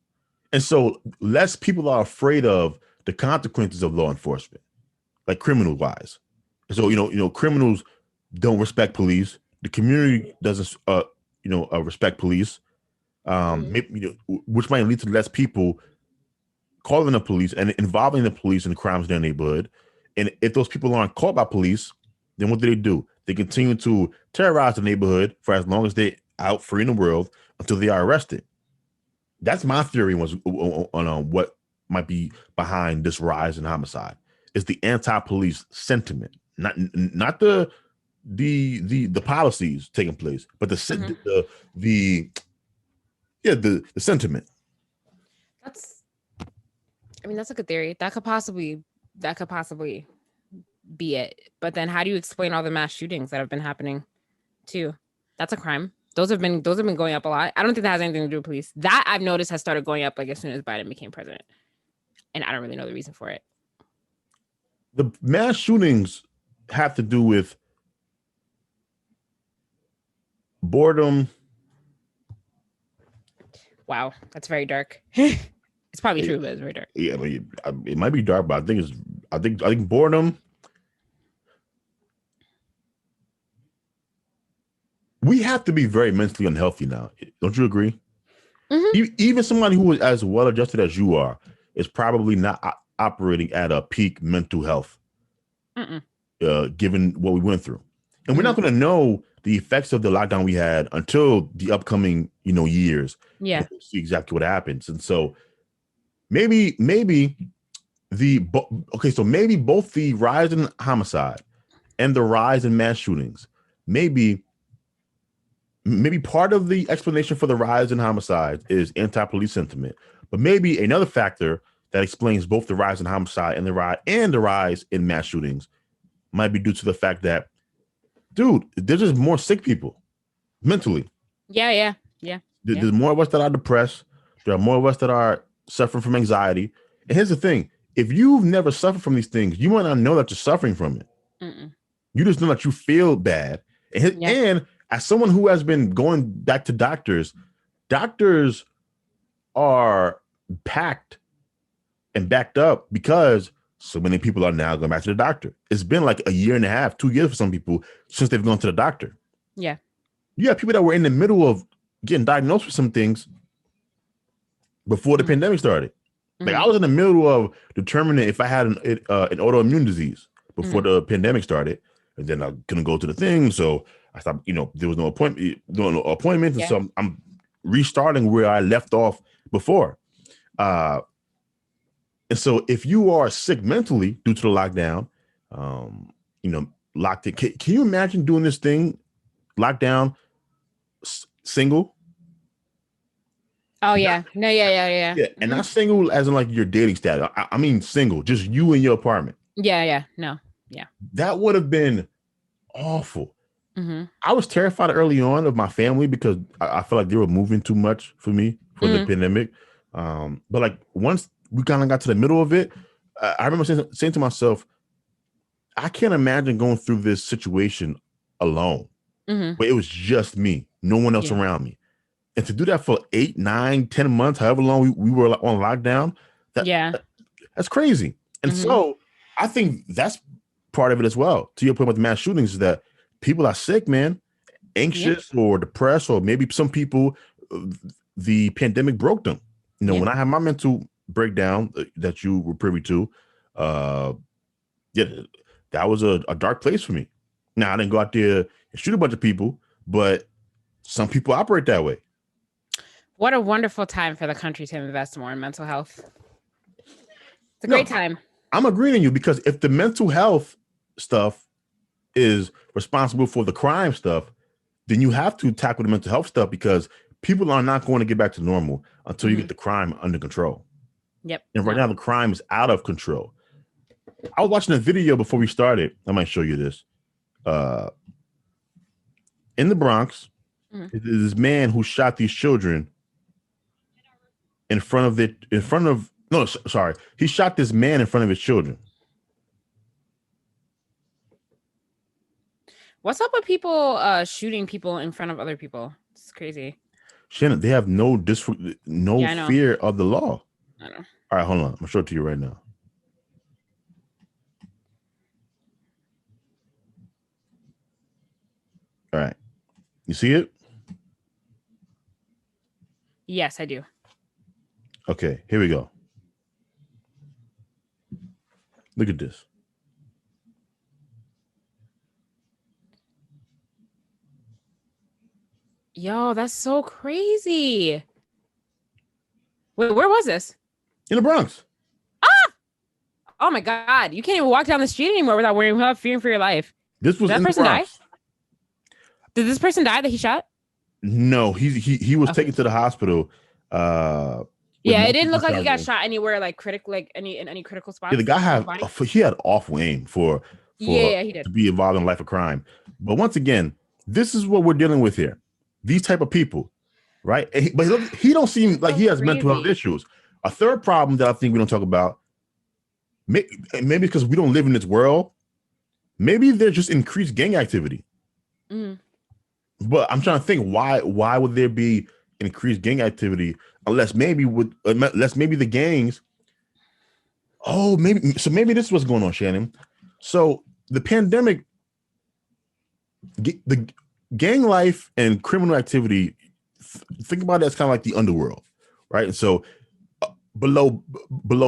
And so less people are afraid of the consequences of law enforcement, like criminal wise. So, criminals don't respect police. The community doesn't, respect police. Which might lead to less people calling the police and involving the police in crimes in their neighborhood. And if those people aren't caught by police, then what do? They continue to terrorize the neighborhood for as long as they're out free in the world until they are arrested. That's my theory on what might be behind this rise in homicide. It's the anti-police sentiment, not the policies taking place, but the sentiment. That's a good theory. That could possibly be it. But then how do you explain all the mass shootings that have been happening too? That's a crime. Those have been going up a lot. I don't think that has anything to do with police. That I've noticed has started going up like as soon as Biden became president. And I don't really know the reason for it. The mass shootings have to do with boredom. Wow, that's very dark. It's probably true, but it's very dark. Yeah, but it might be dark, but I think boredom. We have to be very mentally unhealthy now. Don't you agree? Mm-hmm. Even somebody who is as well adjusted as you are is probably not operating at a peak mental health, given what we went through. And we're not going to know the effects of the lockdown we had until the upcoming, years. Yeah. We'll see exactly what happens. And so maybe both the rise in homicide and the rise in mass shootings, maybe part of the explanation for the rise in homicide is anti-police sentiment, but maybe another factor that explains both the rise in homicide and the rise in mass shootings might be due to the fact that, dude, there's just more sick people mentally. Yeah. There's more of us that are depressed. There are more of us that are suffering from anxiety. And here's the thing: if you've never suffered from these things, you might not know that you're suffering from it. You just know that you feel bad. And as someone who has been going back to doctors are packed and backed up because so many people are now going back to the doctor. It's been like a year and a half, 2 years for some people since they've gone to the doctor. Yeah. You have people that were in the middle of getting diagnosed with some things before the pandemic started. Like I was in the middle of determining if I had an autoimmune disease before the pandemic started, and then I couldn't go to the thing. So I stopped, there was no appointment. And so I'm restarting where I left off before. And so if you are sick mentally due to the lockdown, locked in, can you imagine doing this thing, lockdown, single? Oh, yeah. No, yeah. And not single as in like your dating status. I mean single, just you in your apartment. Yeah. No. Yeah. That would have been awful. Mm-hmm. I was terrified early on of my family because I felt like they were moving too much for me for the pandemic. But like once we kind of got to the middle of it, I remember saying to myself, I can't imagine going through this situation alone. But it was just me, no one else around me. And to do that for 8, 9, 10 months, however long we were on lockdown, that's crazy. And so I think that's part of it as well. To your point about the mass shootings is that people are sick, man, anxious or depressed, or maybe some people, the pandemic broke them. When I had my mental breakdown that you were privy to, that was a dark place for me. Now, I didn't go out there and shoot a bunch of people, but some people operate that way. What a wonderful time for the country to invest more in mental health. It's a great time. I'm agreeing with you because if the mental health stuff is responsible for the crime stuff, then you have to tackle the mental health stuff because people are not going to get back to normal until you get the crime under control. Yep. And right now the crime is out of control. I was watching a video before we started. I might show you this. In the Bronx, this man who shot these children in front of no, sorry, he shot this man in front of his children. What's up with people shooting people in front of other people? It's crazy. Shannon, they have no fear of the law. I know. All right, hold on. I'm gonna show it to you right now. All right, you see it? Yes, I do. Okay, here we go. Look at this. Yo, that's so crazy. Wait, where was this? In the Bronx. Oh my God. You can't even walk down the street anymore without fearing for your life. This was Did that in person the Bronx. die? Did this person die that he shot? No, he was taken to the hospital. Yeah, it didn't look like he got shot anywhere like critical, like in any critical spots. Yeah, the guy had awful aim for yeah, he did. to be involved in life of crime. But once again, this is what we're dealing with here. These type of people, right? But he don't seem like he has mental health issues. A third problem that I think we don't talk about, maybe because we don't live in this world, maybe there's just increased gang activity. But I'm trying to think why would there be increased gang activity unless maybe the gangs. Oh, maybe this is what's going on, Shannon. So the pandemic, the gang life and criminal activity, think about it as kind of like the underworld, right? And so below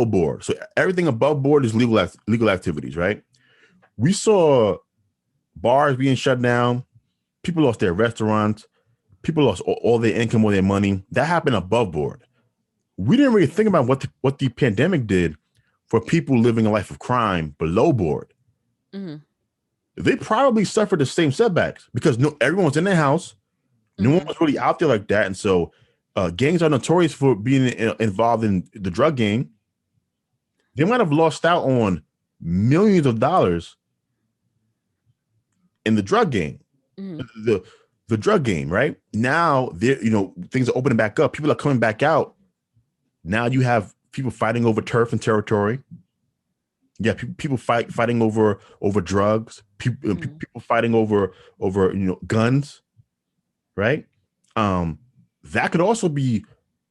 board. So everything above board is legal activities, right? We saw bars being shut down. People lost their restaurants. People lost all their income or their money. That happened above board. We didn't really think about what the pandemic did for people living a life of crime below board. They probably suffered the same setbacks because everyone's in their house. No one was really out there like that. And so gangs are notorious for being involved in the drug game. They might have lost out on millions of dollars in the drug game. The drug game, right? Now things are opening back up. People are coming back out. Now you have people fighting over turf and territory. Yeah, people fighting over drugs. People fighting over guns, right? That could also be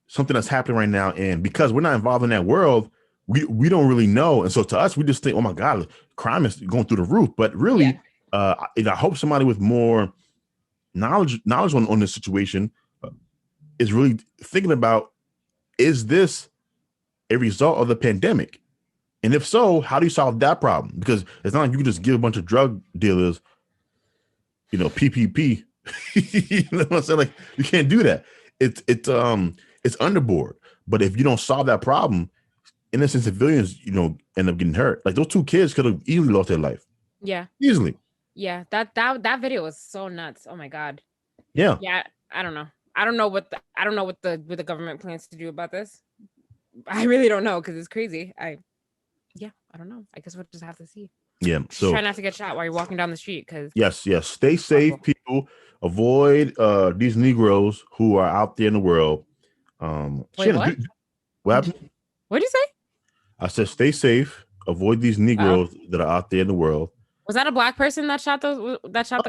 something that's happening right now. And because we're not involved in that world, we don't really know. And so to us, we just think, oh my God, crime is going through the roof. But really, I hope somebody with more knowledge on this situation is really thinking about, is this a result of the pandemic? And if so, how do you solve that problem? Because it's not like you can just give a bunch of drug dealers, PPP. You know what I'm saying? Like, you can't do that. It's underboard. But if you don't solve that problem, innocent civilians, end up getting hurt. Like those two kids could have easily lost their life. Yeah. Easily. Yeah. That video was so nuts. Oh my God. Yeah. Yeah. I don't know. I don't know what the government plans to do about this. I really don't know because it's crazy. I don't know. I guess we'll just have to see. Yeah. So try not to get shot while you're walking down the street. Because yes. Stay safe, people. Avoid these Negroes who are out there in the world. Wait, Shannon, what happened? What'd you say? I said stay safe. Avoid these Negroes that are out there in the world. Was that a black person that shot the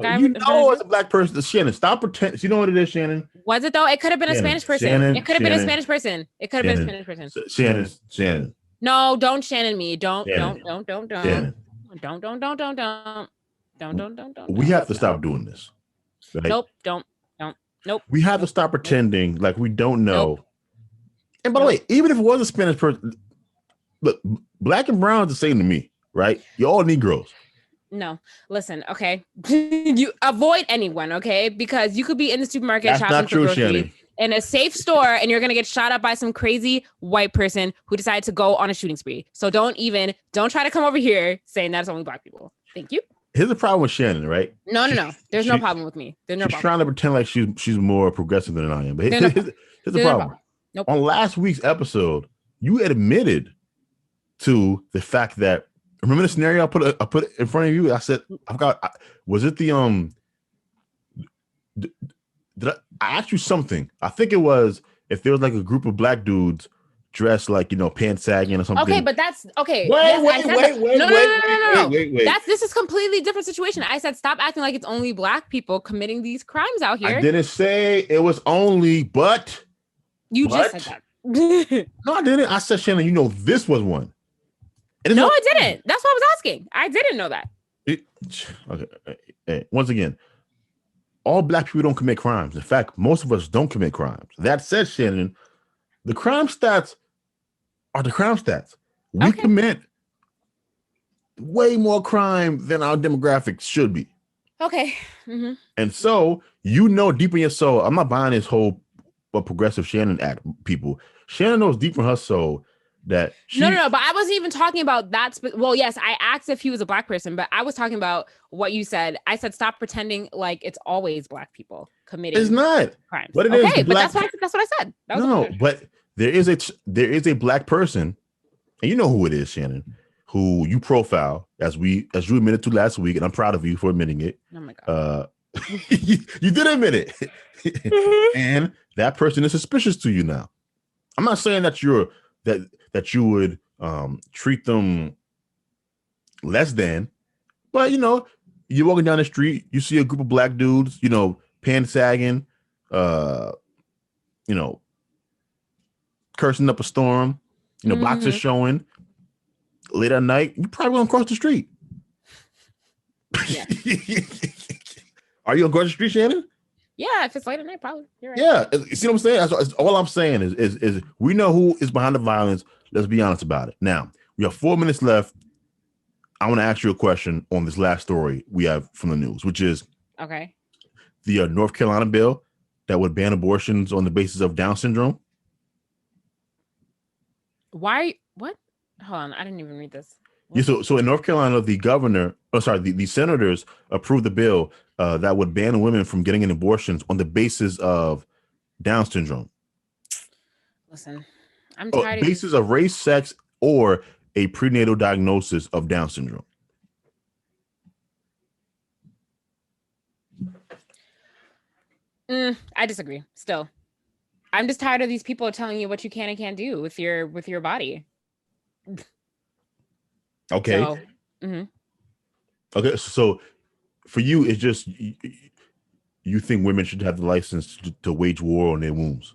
guy? It's a black person. Shannon, stop pretending. You know what it is, Shannon? Was it though? It could have been a Spanish person. It could have been a Spanish person. It could have been a Spanish person. Shannon. No, don't Shannon me. Don't. Shannon. Don't. We have to stop doing this. Right? Nope. Don't. Nope. We have to stop pretending like we don't know. Nope. And by the way, even if it was a Spanish person, look, black and brown is the same to me, right? You're all Negroes. No, listen, okay. You avoid anyone, okay? Because you could be in the supermarket shopping for groceries in a safe store and you're gonna get shot up by some crazy white person who decided to go on a shooting spree. So don't try to come over here saying that's only black people. Thank you. Here's the problem with Shannon, right? No. There's no problem with me. There's no problem. She's trying to pretend like she's more progressive than I am. But here's the problem. Nope. On last week's episode, you admitted to the fact that, remember the scenario I put in front of you? I said, was it the did I asked you something? I think it was if there was like a group of black dudes dressed like, pants sagging or something. Okay, but that's okay. Wait. This is completely different situation. I said stop acting like it's only black people committing these crimes out here. I didn't say it was only, but you just said that. No, I didn't. I said, Shannon, this was one. No, I didn't. That's what I was asking. I didn't know that. Okay. Once again, all black people don't commit crimes. In fact, most of us don't commit crimes. That said, Shannon, the crime stats are the crime stats. We commit way more crime than our demographics should be. Okay. Mm-hmm. And so, deep in your soul, I'm not buying this whole progressive Shannon act people. Shannon knows deep in her soul that No, but I wasn't even talking about that. Well, yes, I asked if he was a black person, but I was talking about what you said. I said stop pretending like it's always black people committing. It's not crimes. But it is. But that's what I said. But there is a black person, and you know who it is, Shannon, who you profile as you admitted to last week, and I'm proud of you for admitting it. Oh my god, you did admit it, and that person is suspicious to you now. I'm not saying that that you would treat them less than, but you're walking down the street, you see a group of black dudes, pants sagging, cursing up a storm, boxers showing late at night, you probably gonna cross the street. Yeah. Are you gonna cross the street, Shannon? Yeah, if it's late at night, probably. You're right. Yeah, you see what I'm saying? That's all I'm saying is we know who is behind the violence. Let's be honest about it. Now, we have 4 minutes left. I want to ask you a question on this last story we have from the news, which is the North Carolina bill that would ban abortions on the basis of Down syndrome. Why? What? Hold on, I didn't even read this. Yeah, so in North Carolina, the senators approved the bill that would ban women from getting an abortions on the basis of Down syndrome. Listen, I'm tired of basis of race, sex, or a prenatal diagnosis of Down syndrome. I disagree. Still, I'm just tired of these people telling you what you can and can't do with your body. Okay. So, Okay. So for you, it's just you think women should have the license to wage war on their wombs.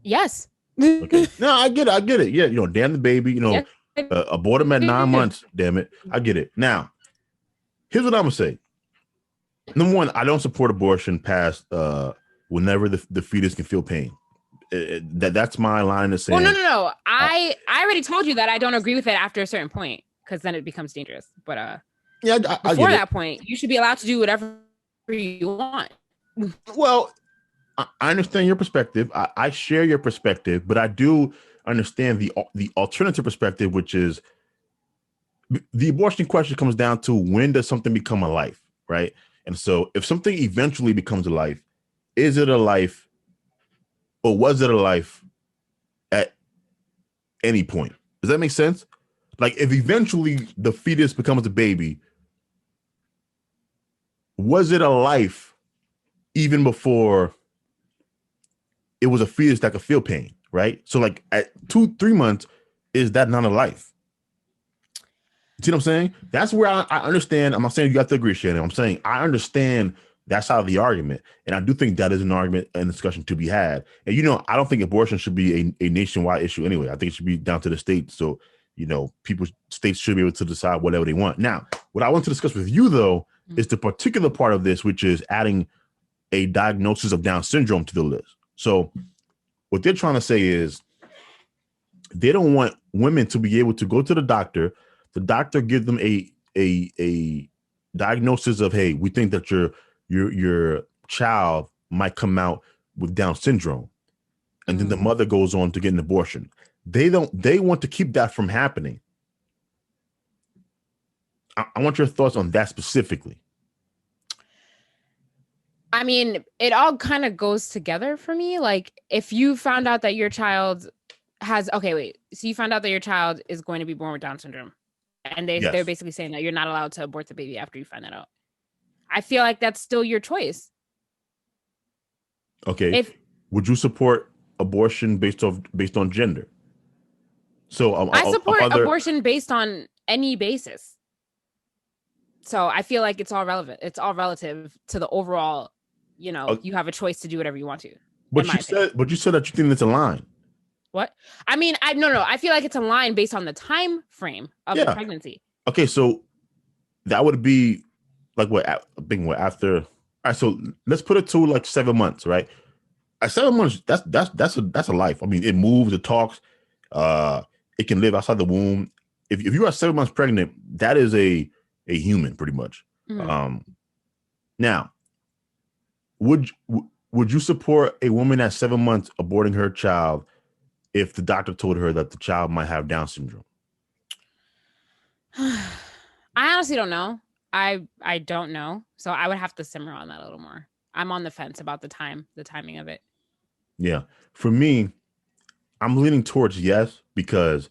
Yes. Okay. No, I get it. Yeah. Damn the baby, yes. Abort him at 9 months. Damn it. I get it. Now, here's what I'm going to say. Number one, I don't support abortion past whenever the fetus can feel pain. That's my line of saying. Well, no. I already told you that I don't agree with it after a certain point, because then it becomes dangerous. But yeah, before that point, you should be allowed to do whatever you want. Well, I understand your perspective. I share your perspective, but I do understand the alternative perspective, which is the abortion question comes down to when does something become a life, right? And so if something eventually becomes a life, is it a life or was it a life at any point? Does that make sense? Like if eventually the fetus becomes a baby, was it a life even before it was a fetus that could feel pain, right? So like at 2-3 months, is that not a life? See what I'm saying? That's where I understand. I'm not saying you have to agree, Shannon. I'm saying I understand that side of the argument. And I do think that is an argument and discussion to be had. And, I don't think abortion should be a nationwide issue anyway. I think it should be down to the state. So, states should be able to decide whatever they want. Now, what I want to discuss with you, though, is the particular part of this, which is adding a diagnosis of Down syndrome to the list. So what they're trying to say is they don't want women to be able to go to the doctor gives them a diagnosis of, hey, we think that your child might come out with Down syndrome. And then the mother goes on to get an abortion. They want to keep that from happening. I want your thoughts on that specifically. I mean, it all kind of goes together for me. Like if you found out that your child so you found out that your child is going to be born with Down syndrome, and they're basically saying that you're not allowed to abort the baby after you find that out. I feel like that's still your choice. Okay. Would you support abortion based on gender. So I support abortion based on any basis. So I feel like it's all relevant. It's all relative to the overall, you have a choice to do whatever you want to. But you said that you think it's a line. What? I mean, no. I feel like it's a line based on the time frame of the pregnancy. Okay, so that would be like what after. All right, so let's put it to like 7 months, right? At 7 months, that's a life. I mean, it moves, it talks, it can live outside the womb. If you are 7 months pregnant, that is a human, pretty much. Mm-hmm. Now, would you support a woman at 7 months aborting her child if the doctor told her that the child might have Down syndrome? I honestly don't know. I don't know. So I would have to simmer on that a little more. I'm on the fence about the timing of it. Yeah. For me, I'm leaning towards yes, because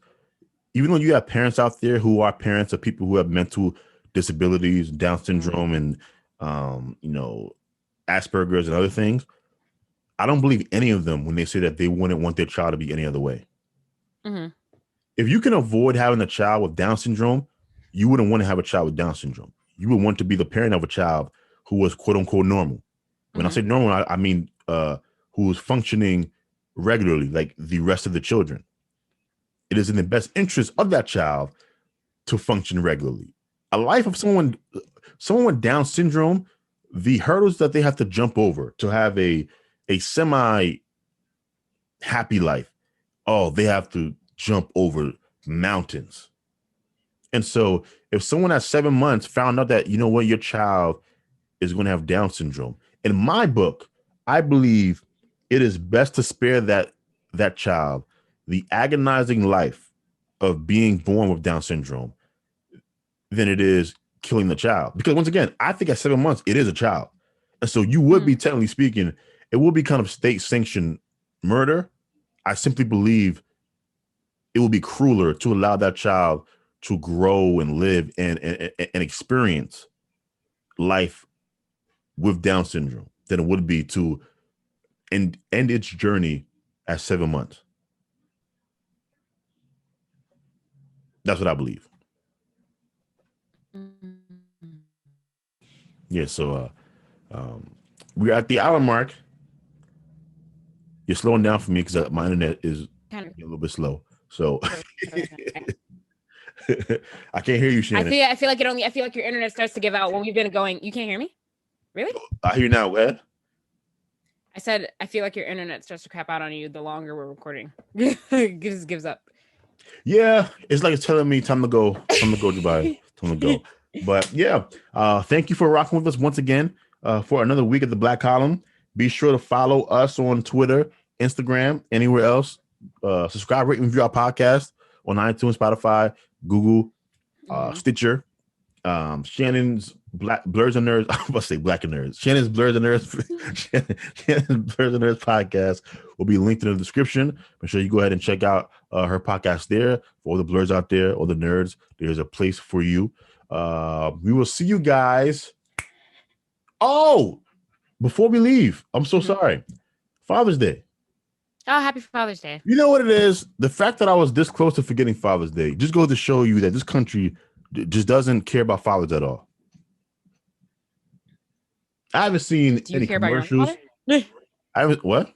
even though you have parents out there who are parents of people who have mental disabilities, Down syndrome, and Asperger's and other things, I don't believe any of them when they say that they wouldn't want their child to be any other way. Mm-hmm. If you can avoid having a child with Down syndrome, you wouldn't want to have a child with Down syndrome. You would want to be the parent of a child who was quote unquote normal. When I say normal, I mean who is functioning regularly like the rest of the children. It is in the best interest of that child to function regularly. A life of someone with Down syndrome, the hurdles that they have to jump over to have a semi happy life, they have to jump over mountains. And so if someone at 7 months found out that, your child is going to have Down syndrome, in my book, I believe it is best to spare that child the agonizing life of being born with Down syndrome than it is killing the child. Because once again, I think at 7 months, it is a child. And so you would be, technically speaking, it would be kind of state-sanctioned murder. I simply believe it would be crueler to allow that child to grow and live and experience life with Down syndrome than it would be to end its journey at 7 months. That's what I believe. Yeah, so we're at the hour mark. You're slowing down for me because my internet is a little bit slow. So I can't hear you, Shannon. I feel like your internet starts to give out when we've been going. You can't hear me? Really? I hear you now. Go ahead. I said I feel like your internet starts to crap out on you the longer we're recording. It just gives up. Yeah, it's like it's telling me time to go, Dubai, time to go. But yeah, thank you for rocking with us once again for another week of the Black Column. Be sure to follow us on Twitter, Instagram, anywhere else. Subscribe, rate, and review our podcast on iTunes, Spotify, Google, Stitcher. Shannon's Blerds and Nerds. I'm about to say Black and Nerds. Shannon's Blerds and Nerds. Shannon's Blerds and Nerds podcast will be linked in the description. Make sure you go ahead and check out her podcast there. For all the Blerds out there, all the nerds, there's a place for you. We will see you guys. Oh, before we leave, I'm so sorry. Father's Day. Oh, happy Father's Day. You know what it is? The fact that I was this close to forgetting Father's Day just goes to show you that this country just doesn't care about fathers at all. I haven't seen any commercials. I haven't, what?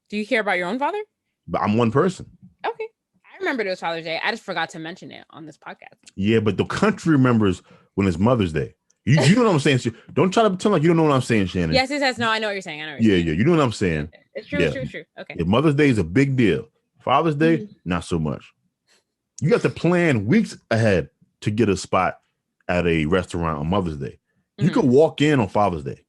Do you care about your own father? But I'm one person. Okay. I remember it was Father's Day. I just forgot to mention it on this podcast. Yeah, but the country remembers when it's Mother's Day. You know what I'm saying? Don't try to pretend like you don't know what I'm saying, Shannon. Yes. No, I know what you're saying. Yeah. You know what I'm saying. It's true. It's true. Okay. Yeah, Mother's Day is a big deal. Father's Day, not so much. You have to plan weeks ahead to get a spot at a restaurant on Mother's Day. You could walk in on Father's Day.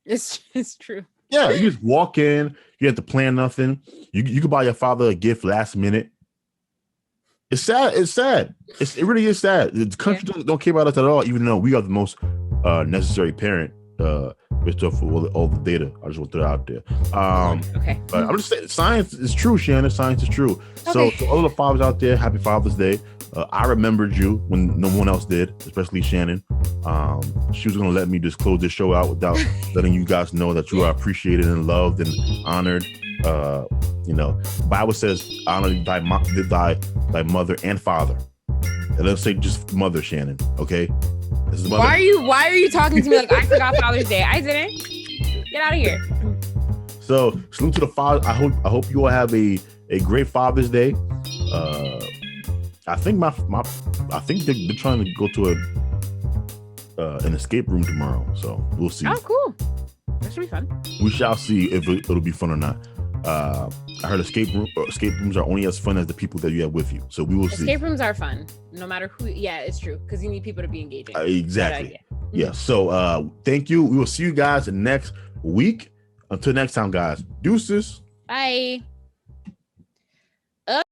It's true. Yeah, you just walk in. You have to plan nothing. You could buy your father a gift last minute. It's sad. It really is sad. The country don't care about us at all, even though we are the most necessary parent based off of all the data. I just want to throw it out there. Okay. But I'm just saying, science is true, Shannon. Science is true. Okay. So to all the fathers out there, happy Father's Day. I remembered you when no one else did, especially Shannon. She was going to let me just close this show out without letting you guys know that you are appreciated and loved and honored You know, Bible says honor thy mother and father. And let's say just mother, Shannon. Okay. This is mother. Why are you talking to me like I forgot Father's Day? I didn't. Get out of here. So salute to the father. I hope you all have a great Father's Day. I think they're trying to go to an escape room tomorrow. So we'll see. Oh, cool. That should be fun. We shall see if it'll be fun or not. I heard escape rooms are only as fun as the people that you have with you. So we will see. Escape rooms are fun, no matter who. Yeah, it's true, because you need people to be engaging. Exactly. Yeah. So thank you. We will see you guys next week. Until next time, guys. Deuces. Bye.